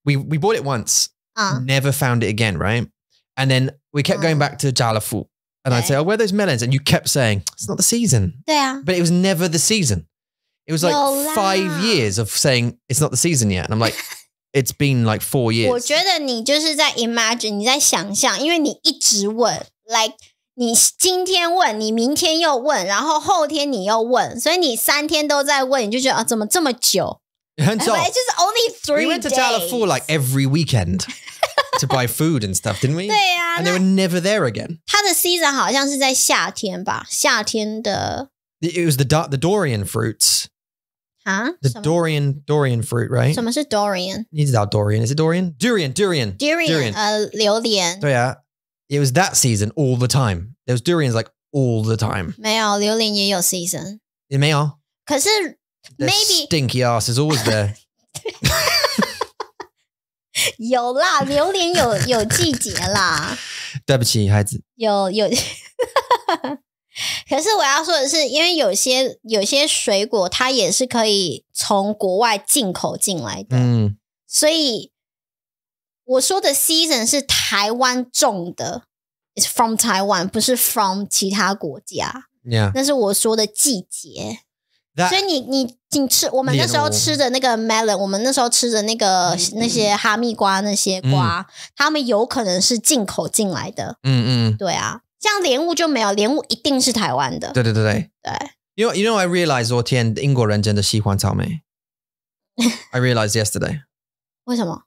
we bought it once. Never found it again, right? And then we kept going back to Jalafu. And I'd say, where are those melons? And you kept saying, it's not the season. 对啊。But it was never the season. It was like 5 years of saying it's not the season yet. And I'm like, it's been like 4 years. 我觉得你就是在 imagine， 你在想象，因为你一直问 ，like 你今天问，你明天又问，然后后天你又问，所以你3天都在问，你就觉得怎么这么久？很久。But it's just only 3 days. We went to Jalafu like every weekend to buy food and stuff, didn't we? 对啊。And they were never there again. 它的 season 好像是在夏天吧？夏天的。It was the durian fruits. 啊 ？The durian fruit, right? 什么是 durian？ 你知道 durian? Is it durian? Durian. 榴莲。对啊。It was that season all the time. There was durians like all the time. 没有，榴莲也有 season。也没有。可是 maybe stinky ass is always there. 有啦，榴莲有季节啦。对不起，孩子。有。可是我要说的是，因为有些水果它也是可以从国外进口进来的，所以我说的 season 是台湾种的 ，is from Taiwan， 不是 from 其他国家。Yeah， 那是我说的季节。所以你吃我们那时候吃的那个 melon， 我们那时候吃的那些哈密瓜那些瓜，他们有可能是进口进来的。对啊。像莲雾就没有，莲雾一定是台湾的。对。You know, I realized 昨天英国人真的喜欢草莓。I realized yesterday. 为什么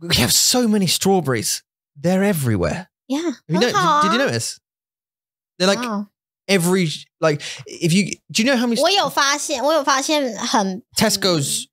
We have so many strawberries. They're everywhere. Yeah. Did you notice? They're like every like if you do you know how many? 我有发现很 Tesco's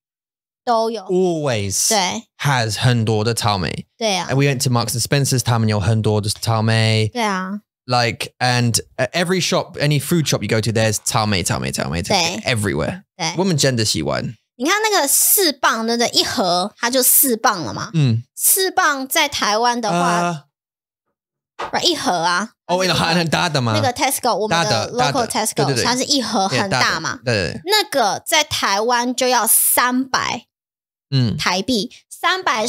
都有 always 对 has 很多的草莓。对啊。And we went to Marks and Spencer's, 他们有很多的草莓。对啊。Like and every shop, any food shop you go to, there's 草莓 everywhere. 对。我们真的喜欢。你看那个4磅对不对？一盒它就4磅了嘛。4磅在台湾的话，一盒啊。很大的吗？那个 Tesco 我们的 local Tesco 它是一盒很大嘛。对。那个在台湾就要300台币，300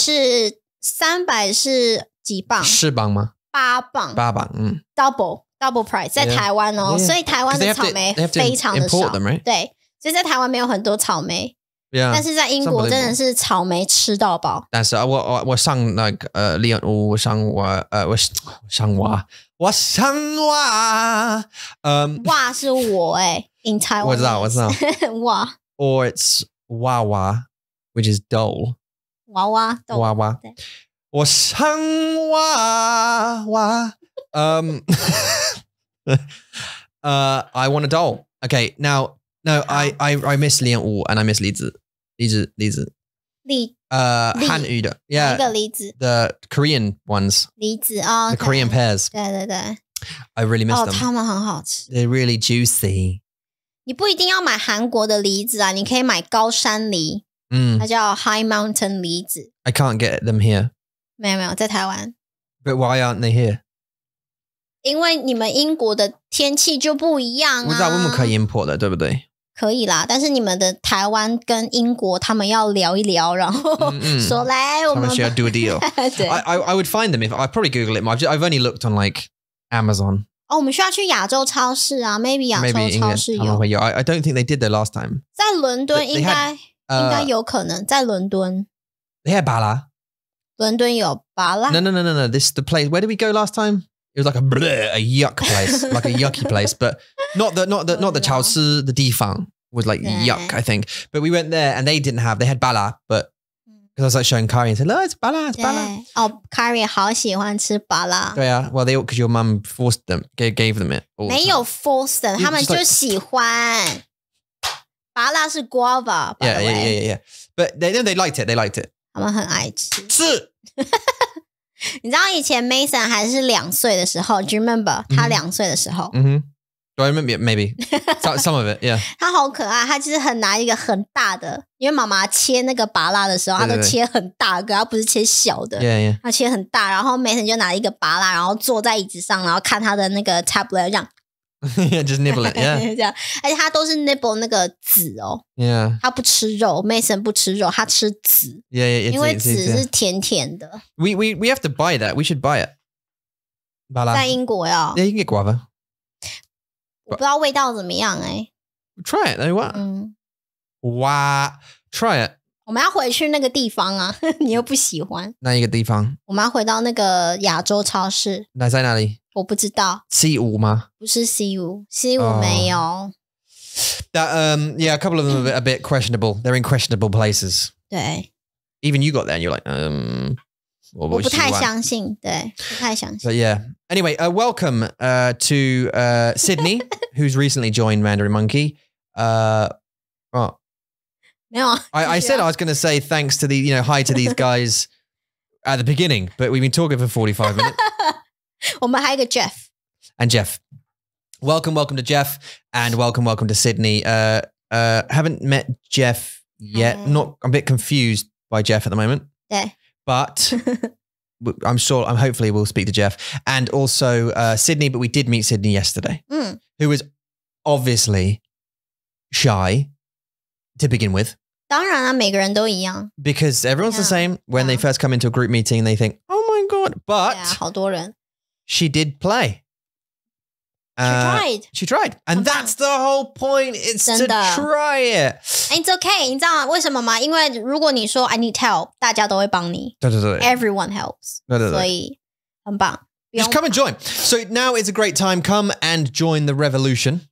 是几磅？4磅吗？8磅。8磅，double price 在台湾哦，所以台湾的草莓非常的少。对，所以在台湾没有很多草莓。但是在英国真的是草莓吃到饱。但是我上那个利恩屋，我上哇是我in Taiwan 我知道哇 or it's 娃娃 which is doll 娃娃我上娃娃I want a doll. Okay, now no I miss 莲雾 and I miss 梨子汉语的 yeah 哪个梨子 the Korean ones 梨子哦 the Korean pears 对 I really miss them 他们很好吃 they're really juicy 你不一定要买韩国的梨子啊，你可以买高山梨它叫 High Mountain 梨子。I can't get them here. 没有，在台湾。But why aren't they here? 因为你们英国的天气就不一样啊。我知道我们可以 import 的，对不对？可以啦，但是你们的台湾跟英国他们要聊一聊，然后说来我们需要 do a deal. I would find them if I probably Google it. I've only looked on like Amazon. 我们需要去亚洲超市啊 ，maybe 亚洲超市有。I don't think they did there last time. 在伦敦应该有可能，在伦敦。They had Bala. 伦敦有巴拉。No. This is the place. Where did we go last time? It was like a yuck place, like a yucky place, but not the 潮湿 the 地方 was like yuck, I think. But we went there and they had Bala, but because I was like showing Kari and said, "No, it's Bala." 哦 ，Kari 好喜欢吃巴拉。对啊 well, because your mum forced them, gave them it. 没有 force them, 他们就喜欢。巴拉是 guava. Yeah. But they liked it. They liked it. 他们很爱吃。是。你知道以前 Mason 还是2岁的时候 ，Do you remember 他2岁的时候？Do I remember it? Maybe some of it. Yeah. 他好可爱，他就是很拿一个很大的，因为妈妈切那个芭乐的时候，他都切很大个，他不是切小的。Yeah. 他切很大，然后 Mason 就拿一个芭乐，然后坐在椅子上，然后看他的那个 tablet 这样。Yeah, just nibble it. Yeah. 这样，而且他都是 nibble 那个籽哦。Yeah. 他不吃肉 ，Mason 不吃肉，他吃籽。Yeah. 因为籽是甜甜的。We have to buy that. We should buy it. 在英国呀。Yeah, you can get guava. 我不知道味道怎么样Try it. No what? 哇 ，Try it. 我们要回去那个地方啊，你又不喜欢。哪一个地方？我们要回到那个亚洲超市。那在哪里？我不知道。C5吗？不是 C5 没有。That yeah, a couple of them are a bit questionable. They're in questionable places. 对。Even you got there, and you're like, 我不太相信，对，不太相信。But yeah. Anyway, welcome to Sydney, who's recently joined Mandarin Monkey. No, I said I was going to say thanks to hi to these guys at the beginning, but we've been talking for 45 minutes. 我们还有一个 Jeff. And Jeff. Welcome to Jeff, and welcome to Sydney. Haven't met Jeff yet. I'm a bit confused by Jeff at the moment. Yeah. But hopefully we'll speak to Jeff. And also Sydney, but we did meet Sydney yesterday, who was obviously shy to begin with. 当然啊，每个人都一样。Because everyone's the same. When they first come into a group meeting, they think, oh my God. But 好多人。She did play. She tried. And that's the whole point. It's to try it. It's okay. 你知道为什么吗？因为如果你说 I need help, 大家都会帮你。对。Everyone helps. 对。所以很棒。Just come and join. So now is a great time. Come and join the revolution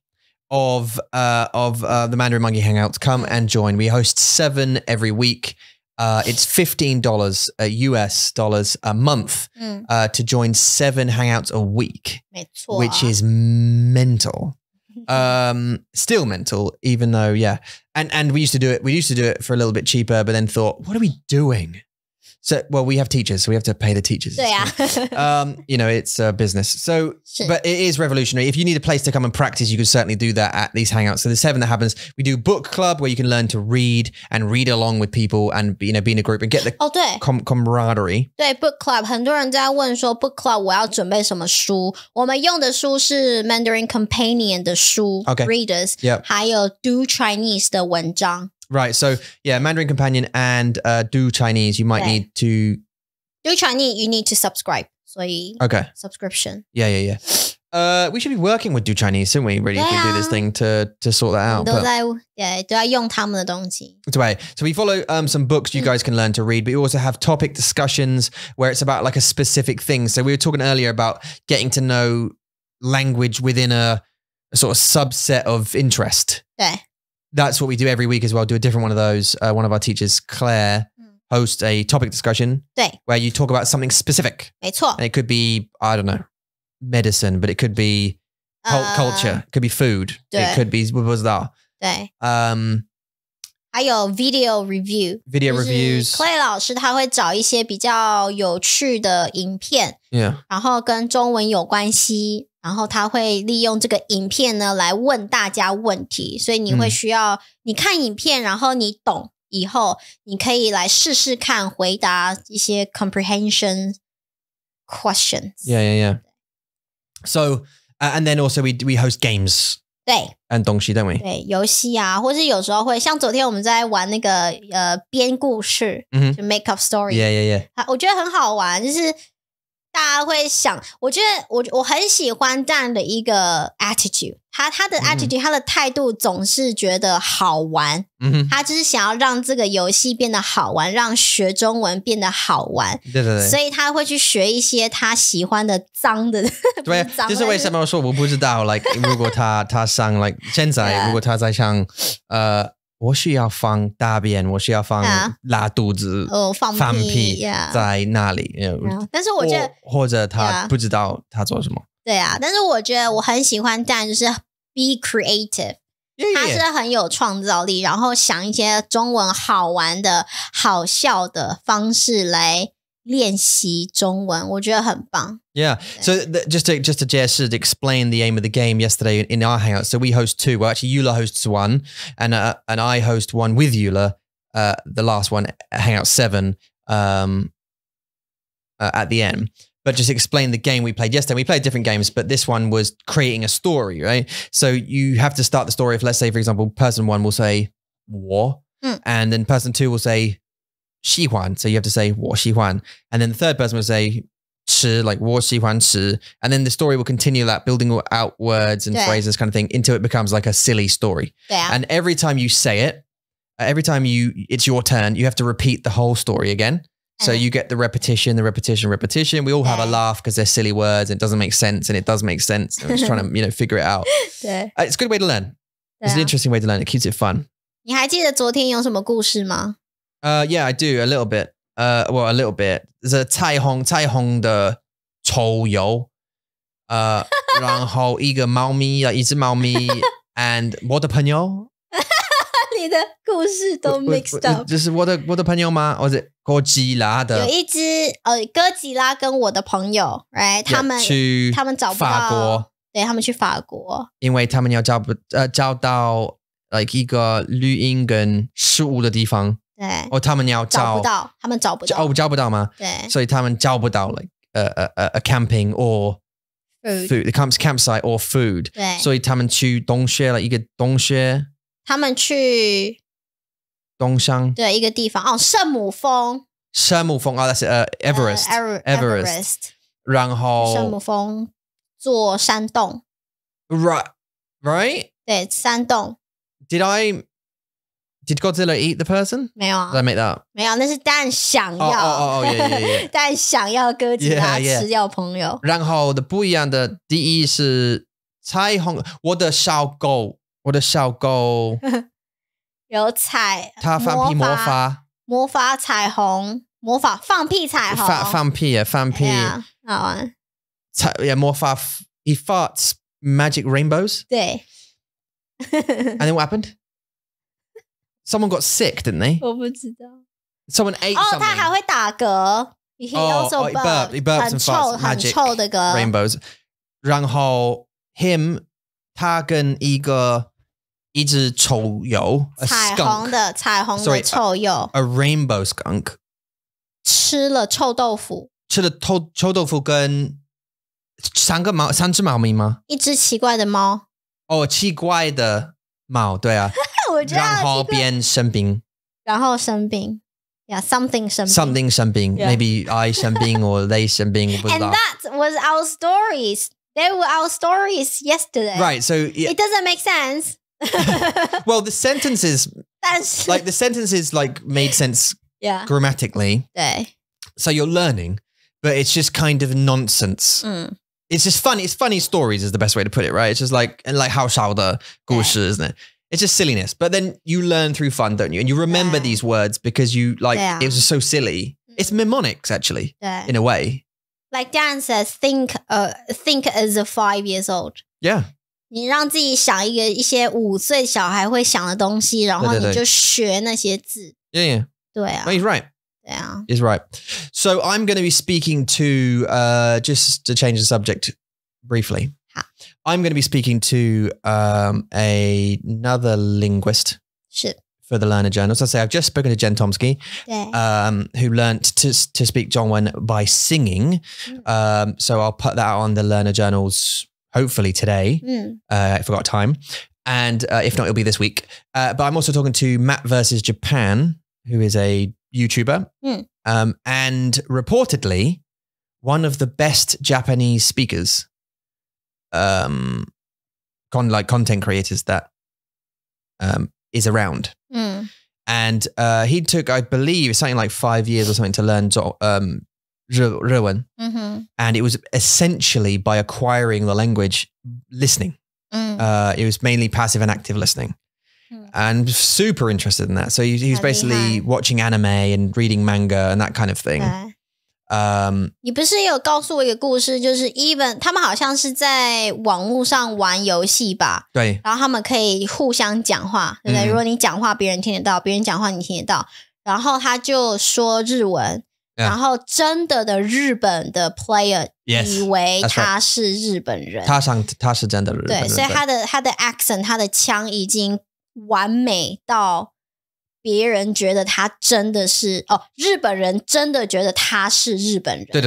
of the Mandarin Monkey Hangouts. Come and join. We host 7 every week. It's $15 US dollars a month to join 7 hangouts a week, 没错 which is mental. Still mental, even though, yeah. And we used to do it for a little bit cheaper, but then thought, what are we doing? So, well, we have teachers, so we have to pay the teachers. Yeah. It's a business. So, but it is revolutionary. If you need a place to come and practice, you can certainly do that at these hangouts. So the 7 that happens, we do book club where you can learn to read and read along with people and, be in a group and get the camaraderie. 对 book club 很多人在问说 book club 我要准备什么书？我们用的书是 Mandarin Companion 的书 readers 还有 Do Chinese 的文章。Right. So, yeah, Mandarin Companion and Do Chinese, you might need to... Do Chinese, you need to subscribe. 所以 subscription. Yeah. We should be working with Do Chinese, shouldn't we, really, if we do this thing to sort that out. 都要用他们的东西。Right. So we follow some books you guys can learn to read, but we also have topic discussions where it's about like a specific thing. So we were talking earlier about getting to know language within a sort of subset of interest. 对。That's what we do every week as well. Do a different one of those. One of our teachers, Claire, hosts a topic discussion where you talk about something specific. 没错。And it could be, I don't know, medicine, but it could be culture. It could be food. It could be, what was that? 对。还有 video review. Video reviews. Clay 老师他会找一些比较有趣的影片，然后跟中文有关系。然后他会利用这个影片呢来问大家问题，所以你会需要你看影片，然后你懂，以后，你可以来试试看回答一些 comprehension questions. Yeah. So, and then also we host games. 对 and 东西 don't we? 对，游戏啊，或是有时候会像昨天我们在玩那个编故事，就 make up story。Yeah. 我觉得很好玩，就是大家会想，我觉得我很喜欢这样的一个 attitude， 他的 attitude， 他的态度总是觉得好玩，他就是想要让这个游戏变得好玩，让学中文变得好玩，对，所以他会去学一些他喜欢的脏的，对，就是为什么说我不知道 like 如果他上 like 现在如果他在想我需要放大便，我需要放拉肚子，放屁在那里。但是我觉得，或者他不知道他做什么。对啊，但是我觉得我很喜欢Dan，就是 be creative， 他是很有创造力，然后想一些中文好玩的、好笑的方式来练习中文，我觉得很棒。Yeah. So just to explain the aim of the game yesterday in our hangout. So we host two. Well, actually, Eula hosts one, and I host one with Eula. The last one, Hangout 7, at the end. But just explain the game we played yesterday. We played different games, but this one was creating a story, right? So you have to start the story. If let's say, for example, person 1 will say 我, and then person 2 will say 喜欢. So you have to say 我喜欢, and then the third person will say 吃, like 我喜欢吃, and then the story will continue that, building out words and phrases kind of thing until it becomes like a silly story. And every time you say it, every time it's your turn, you have to repeat the whole story again. So you get the repetition. We all have a laugh because they're silly words and it doesn't make sense, and it does make sense. And we're just trying to, figure it out. It's a good way to learn. It's an interesting way to learn. It keeps it fun. 你还记得昨天有什么故事吗？ Yeah, I do a little bit. Well, a little bit. There's a 彩虹的臭油，然后一只猫咪 and 我的朋友。你的故事都 mixed up。这是我的朋友吗？或者哥吉拉的？有一只哥吉拉跟我的朋友 ，right？ 他们找不到法国，对，他们去法国，因为他们要找到 like 一个绿荫跟食物的地方。对，他们要找不到，他们找不到，找不到吗？对，所以他们找不到 like a camping or food, the campsite or food。对，所以他们去洞穴了，一个洞穴。他们去东山，对，一个地方圣母峰。that's Everest。然后圣母峰做山洞。Right？ 对，山洞。Did Godzilla eat the person? 没有啊。Did I make that up? 没有，那是蛋想要。yeah. 蛋想要哥吉拉吃掉朋友。然后的不一样的，第一是彩虹，我的小狗有彩，它放屁魔法彩虹，魔法放屁彩虹，放屁，好玩。魔法 he farts magic rainbows. 对。And then what happened? Someone got sick, didn't they? 我不知道。Someone ate something. 他还会打嗝。He also burps and farts magic rainbows. 然后 him 他跟一只臭鼬，彩虹的臭鼬 ，a rainbow skunk 吃了臭豆腐跟三只猫咪吗？一只奇怪的猫。奇怪的猫，对啊。然后变生病。Yeah, something 生病 Maybe I 生病 or they 生病，我不知道。And that was our stories. They were our stories yesterday. Right, so it doesn't make sense. Well, the sentences made sense grammatically. 对。So you're learning, but it's just kind of nonsense. It's just funny. It's funny stories is the best way to put it, right? It's just like 好笑的故事 isn't it? It's just silliness. But then you learn through fun, don't you? And you remember these words because you it was just so silly. It's mnemonics actually, in a way. Like Dan says, think as a 5 years old. Yeah. 你让自己想一些5岁小孩会想的东西，然后你就学那些字。Yeah. 对啊。No, he's right. 对啊。He's right. So I'm going to be speaking to just to change the subject briefly. I'm going to be speaking to another linguist for the learner journals. I say I've just spoken to Jen Tomsky, who learned to speak Zhongwen by singing. So I'll put that on the learner journals hopefully today if I've got time. And if not, it'll be this week. But I'm also talking to Matt versus Japan, who is a YouTuber. And reportedly one of the best Japanese speakers, content creators that is around. And he took, I believe, something like 5 years or something to learn日文. And it was essentially by acquiring the language, listening. It was mainly passive and active listening. And super interested in that. So he was basically watching anime and reading manga and that kind of thing. 你不是有告诉我一个故事，就是 even 他们好像是在网络上玩游戏吧，对，然后他们可以互相讲话，对不对？如果你讲话别人听得到，别人讲话你听得到，然后他就说日文，然后真的日本的 player 以为他是日本人，他是真的日本人，对，所以他的 accent 他的腔已经完美到别人觉得他真的是日本人真的觉得他是日本人。对。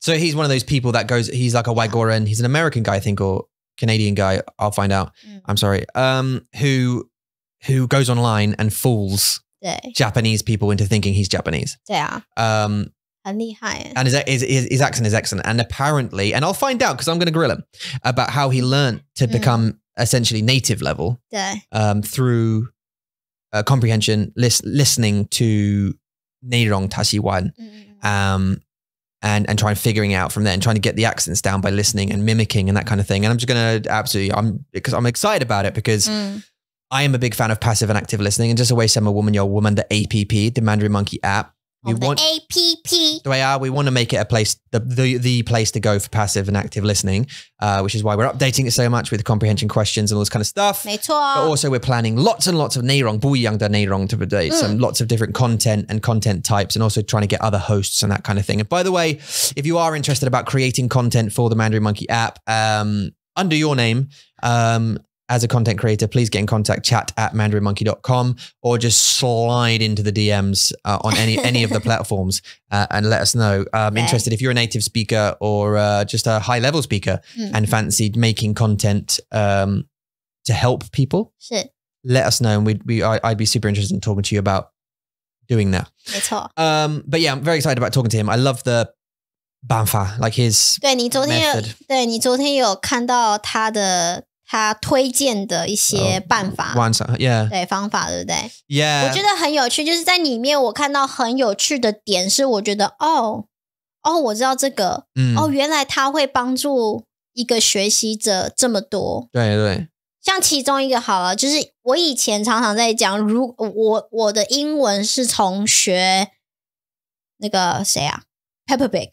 So he's one of those people that goes, he's like a Wagoran, he's an American guy, I think, or Canadian guy, I'll find out. I'm sorry. Who goes online and fools Japanese people into thinking he's Japanese. 对啊。很厉害。And his accent is excellent. And apparently, and I'll find out because I'm going to grill him about how he learned to become essentially native level. 对。Through comprehension, listening to 内容他喜欢 and trying figuring out from there and trying to get the accents down by listening and mimicking and that kind of thing. And I'm just going to because I'm excited about it because I am a big fan of passive and active listening. And just always say, woman, the APP, the Mandarin Monkey app. The APP. We want to make it a place, the place to go for passive and active listening, which is why we're updating it so much with comprehension questions and all this kind of stuff. 没错。But also we're planning lots and lots of 内容不一样的内容 to update, some lots of different content and content types, and also trying to get other hosts and that kind of thing. And by the way, if you are interested about creating content for the Mandarin Monkey app, under your name, as a content creator, please get in contact, chat@mandarinmonkey.com, or just slide into the DMs on any of the platforms and let us know. Interested if you're a native speaker or just a high-level speaker and fancied making content to help people. 是. Let us know, and I'd be super interested in talking to you about doing that. 没错。But yeah, I'm very excited about talking to him. I love the 办法, like his 对，你昨天有看到他推荐的一些办法，对，方法，对不对？ Yeah， 我觉得很有趣，就是在里面我看到很有趣的点是，我觉得我知道这个，原来他会帮助一个学习者这么多。对，像其中一个好了，就是我以前常常在讲，我的英文是从学那个谁啊 Peppa Pig，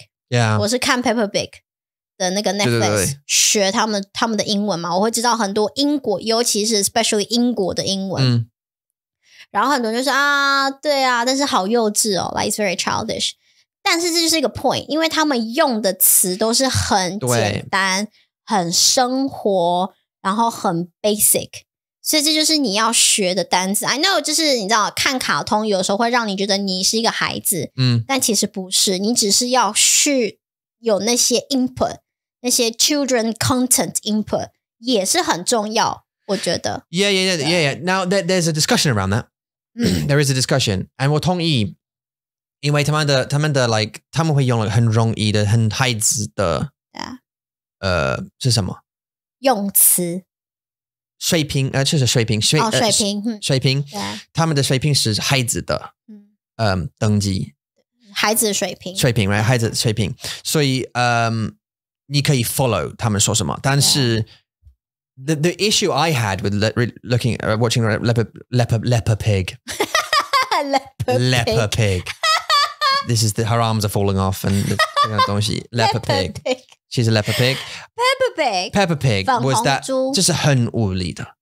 我是看 Peppa Pig。的那个 Netflix 学他们的英文嘛，我会知道很多英国，尤其是 especially 英国的英文。然后很多人就说对啊，但是好幼稚哦 ，like it's very childish。但是这就是一个 point， 因为他们用的词都是很简单、很生活，然后很 basic， 所以这就是你要学的单词。I know， 就是你知道看卡通有时候会让你觉得你是一个孩子，但其实不是，你只是要去有那些 input。那些 children content input 也是很重要，我觉得。Yeah. Now there's a discussion around that. There is a discussion, and 我同意，因为他们的 like 他们会用了很容易的、很孩子的，是什么？用词。水平，就是水平，水平，他们的水平是孩子的，等级，孩子的水平，right？ 孩子的水平，所以你可以 follow 他们说什么，但是 the issue I had with watching Leopard Pig. Leopard Pig. This is her arms are falling off and 这个东西 Leopard Pig. She's a leopard pig. Peppa Pig was that 就是很无理的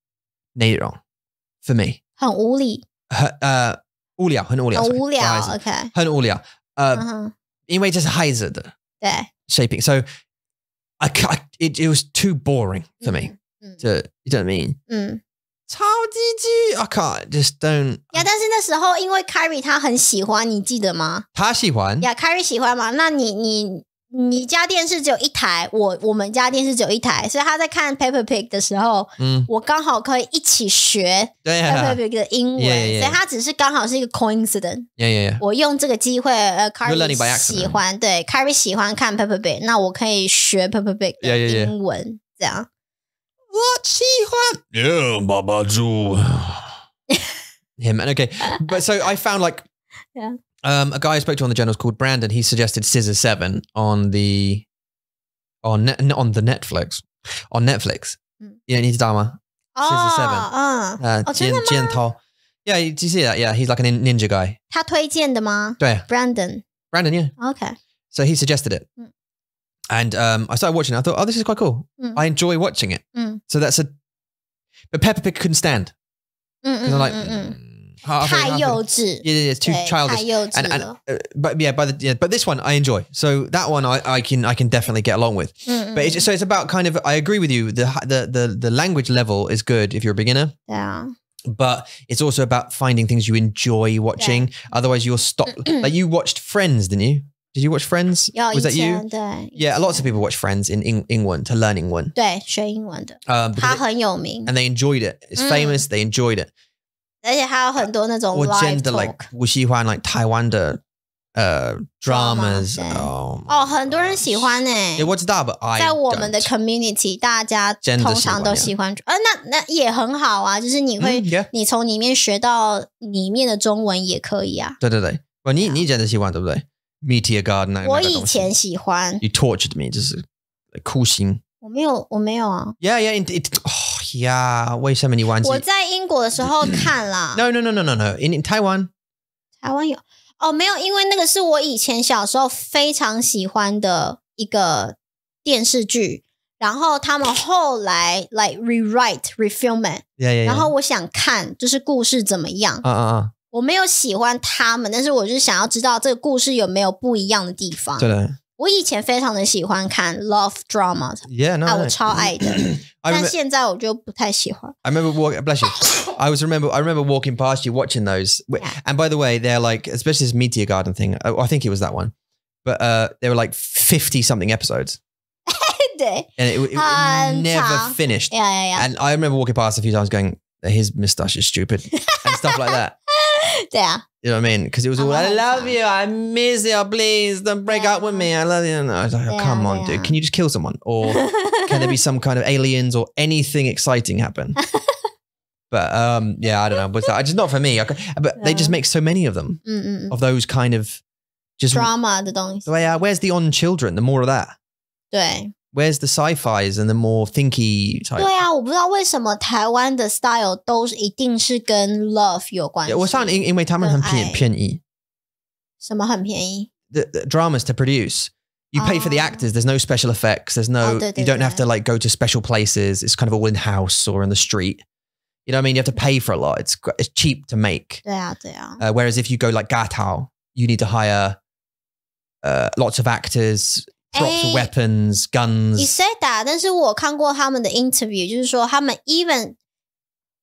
内容 for me. 很无理。无聊，很无聊。OK。很无聊。因为这是孩子的水平 ，so it was too boring for me. You know what I mean? 超级剧 I can't just don't 呀，但是那时候因为 Kyrie 他很喜欢，你记得吗？他喜欢呀 Kyrie 喜欢嘛？那你家电视只有一台，我们家电视只有一台，所以他在看 Peppa Pig 的时候，我刚好可以一起学 Peppa Pig 的英文，所以他只是刚好是一个 coincidence。我用这个机会，Kyrie 喜欢，对 Kyrie 喜欢看 Peppa Pig， 那我可以学 Peppa Pig 的英文，这样。我喜欢爸爸猪。Him and okay, but so I found like a guy I spoke to on the journals called Brandon. He suggested Scissor 7 on the Netflix. On Netflix. Yeah, 你知道吗？ Scissor 7. 剑头 Yeah, do you see that? Yeah, he's like a ninja guy. 他推荐的吗？对 Brandon, yeah. Okay. So he suggested it. And I started watching it. I thought, oh, this is quite cool. I enjoy watching it. So that's but Peppa Pig couldn't stand. Because I'm like, 太幼稚. Yeah, it's too childish. 太幼稚了. But this one I enjoy. So that one I can definitely get along with. But it's about kind of, I agree with you. The language level is good if you're a beginner. Yeah. But it's also about finding things you enjoy watching. Otherwise you'll stop. Like you watched Friends, didn't you? Did you watch Friends? Was that you? 对 Yeah, lots of people watch Friends in 英文 to learn 英文。对，学英文的。他很有名。And they enjoyed it. It's famous. They enjoyed it. 而且还有很多那种 live talk。我喜欢 like 台湾的dramas. 很多人喜欢欸。我知道 but I 在我们的 community 大家通常都喜欢。那也很好啊，就是你会你从里面学到里面的中文也可以啊。对。你真的喜欢对不对？ Meteor Garden 我以前喜欢。 You tortured me 就是酷刑。我没有啊。Yeah, yeah. 为什么你忘记？我在英国的时候看啦。No. In Taiwan. 台湾有没有？因为那个是我以前小时候非常喜欢的一个电视剧，然后他们后来 like refilm it， 然后我想看就是故事怎么样。我没有喜欢他们，但是我就是想要知道这个故事有没有不一样的地方。对的。我以前非常的喜欢看 love drama， 我超爱的，但现在我就不太喜欢。I remember bless you. I remember walking past you watching those. And by the way, they're like, especially this Meteor Garden thing. I think it was that one. But they were like 50 something episodes. 对。And it never finished. Yeah. And I remember walking past a few times going, his moustache is stupid and stuff like that. 对啊。You know what I mean? Because it was all, I love you, I miss you, please don't break up with me, I love you. And I was like, oh, come on, dude, can you just kill someone? Or can there be some kind of aliens or anything exciting happen? But yeah, I don't know. But it's just not for me. But they just make so many of them, of those kind of just drama 的东西。对啊 Where's the On Children? The more of that. 对。Where's the sci-fis and the more thinky type? 对啊，我不知道为什么台湾的 style 都一定是跟 love 有关系。我想因为他们很便宜。什么很便宜？ The dramas to produce. You pay for the actors. There's no special effects. There's no. You don't have to like go to special places. It's kind of all in house or in the street. You know what I mean? You have to pay for a lot. It's cheap to make. 对啊。Whereas if you go like Gatao, you need to hire lots of actors. Props, weapons, guns. 你 say that， 但是我看过他们的 interview， 就是说他们 even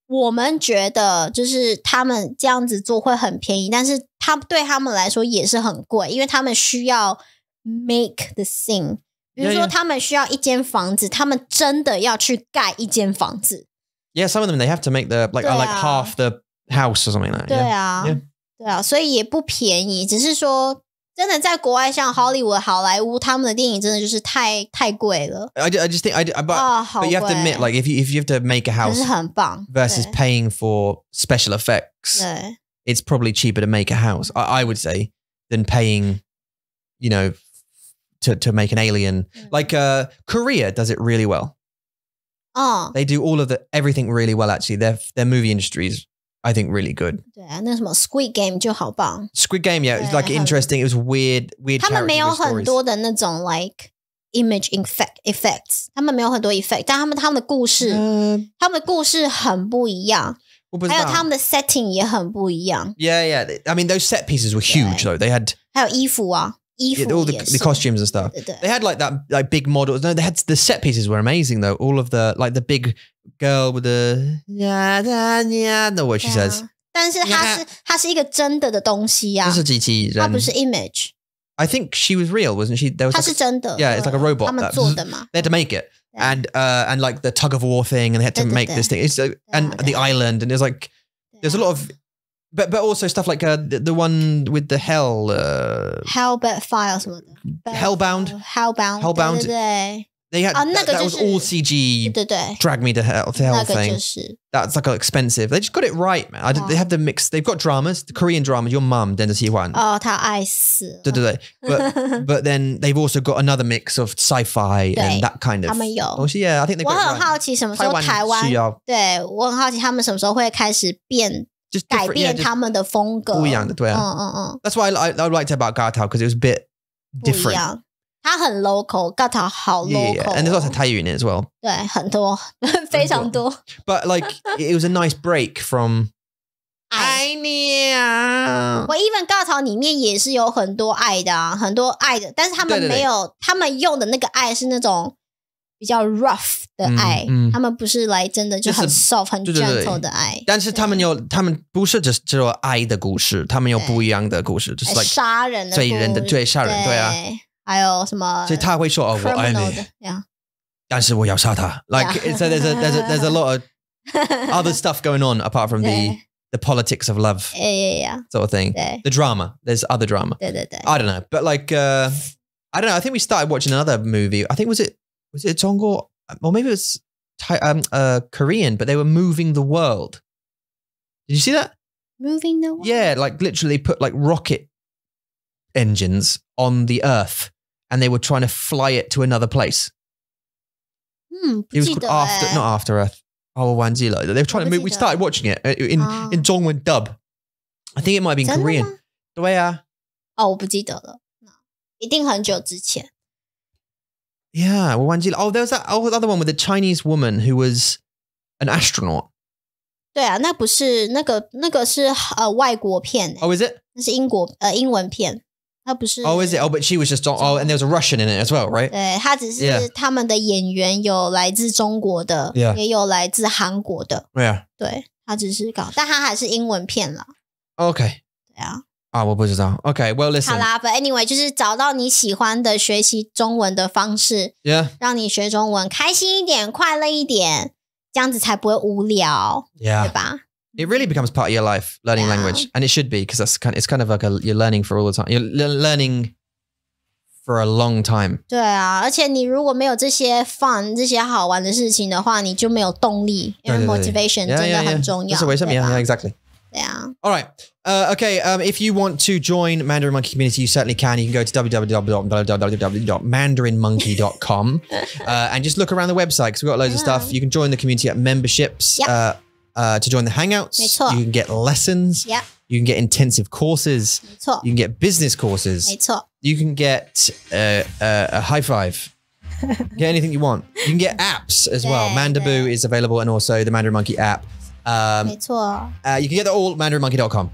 我们觉得就是他们这样子做会很便宜，但是对他们来说也是很贵，因为他们需要 make the scene。比如说他们需要一间房子，他们真的要去盖一间房子。Yeah, some of them they have to make the like half the house or something like that. 对啊，所以也不便宜，只是说。真的在国外像 Hollywood 好莱坞他们的电影真的就是太贵了。I just think but you have to admit like if you have to make a house 很棒 versus paying for special effects, it's probably cheaper to make a house. I would say than paying, you know, to make an alien. Like Korea does it really well. They do all of everything really well actually. Their movie industries I think really good. 对啊，那什么 Squid Game 就好棒。Squid Game, yeah, it's like interesting. It was weird. 他们没有很多的那种 like image effects， 他们没有很多 effect， 但他们的故事，他们的故事很不一样。还有他们的 setting 也很不一样。Yeah. I mean, those set pieces were huge though. They had 还有衣服啊。all the costumes and stuff. They had like that like big models. No, they had the set pieces were amazing though. All of the like the big girl with the know what she says. 但是它是一个真的东西啊，这是机器人，它不是 image. I think she was real, wasn't she? There was 它是真的 Yeah, it's like a robot. 他们做的嘛 They had to make it. And like the tug of war thing, and they had to make this thing. And the island, and there's like there's a lot of but also stuff like the one with the Hellbound File 什么的 Hellbound 对 They had that was all CG. 对 Drag Me to Hell thing. 那个就是 That's like expensive. They just got it right, man. They have the mix. They've got dramas, the Korean dramas. Your mum 真的喜欢。她爱死。对 But then they've also got another mix of sci-fi and that kind of. 他们有。Yeah, I think they got it right. 我很好奇什么时候台湾对我很好奇他们什么时候会开始改变他们的风格。不一样的，对啊。That's why I liked about Gartao because it was a bit different. 不一样。它很 local, Gartao 好 local. Yeah, and there's lots of Thai in it as well. 对，很多，非常多。But like, it was a nice break from. 爱你啊！我 even Gartao 里面也是有很多爱的啊，很多爱的，但是他们没有，他们用的那个爱是那种比较 rough 的爱，他们不是来真的就很 soft 很 gentle 的爱。但是他们不是只有爱的故事，他们有不一样的故事，就是杀人的故事，对杀人，对啊。还有什么？所以他会说我爱你，但是我要杀他。Like so, there's a lot of other stuff going on apart from the politics of love, sort of thing. The drama, there's other drama. I don't know, but like I don't know. I think we started watching another movie. I think was it Zhongguo, or maybe it was Korean, but they were moving the world. Did you see that? Moving the world. Yeah, like literally put like rocket engines on the earth and they were trying to fly it to another place. It was called not After Earth. Oh, Wanzila. They were trying to move. We started watching it in Zhongwen dub. I think it might have been Korean. 对啊。我不记得了。一定很久之前。Yeah, Wanzila. Oh, there was that other one with a Chinese woman who was an astronaut. 对啊，那不是那个是外国片。Oh, is it? 那是英文片。它不是 Oh, is it? Oh, but she was just and there was a Russian in it as well, right? 对，它只是他们的演员有来自中国的，也有来自韩国的。Yeah. 对，它只是但它还是英文片啦。Okay. 对啊。我不知道。Okay, well, listen. 好啦 ，But anyway， 就是找到你喜欢的学习中文的方式，让你学中文开心一点、快乐一点，这样子才不会无聊，对吧？ It really becomes part of your life, learning language, and it should be because it's kind of like you're learning for all the time. You're learning for a long time. 对啊，而且你如果没有这些 fun 这些好玩的事情的话，你就没有动力，因为 motivation 真的很重要。这是为什么？ Yeah, exactly. 对啊。All right. Okay. If you want to join Mandarin Monkey community, you certainly can. You can go to www.mandarinmonkey.com and just look around the website because we've got loads of stuff. You can join the community at memberships. To join the Hangouts, you can get lessons. You can get intensive courses. You can get business courses. You can get a high five. Get anything you want. You can get apps as well. Mandaboo is available, and also the Mandarin Monkey app. 没错。You can get it all at mandarinmonkey.com.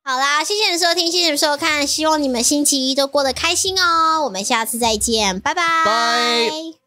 好啦，谢谢你的收听，谢谢你们收看，希望你们星期一都过得开心哦。我们下次再见，拜拜。Bye.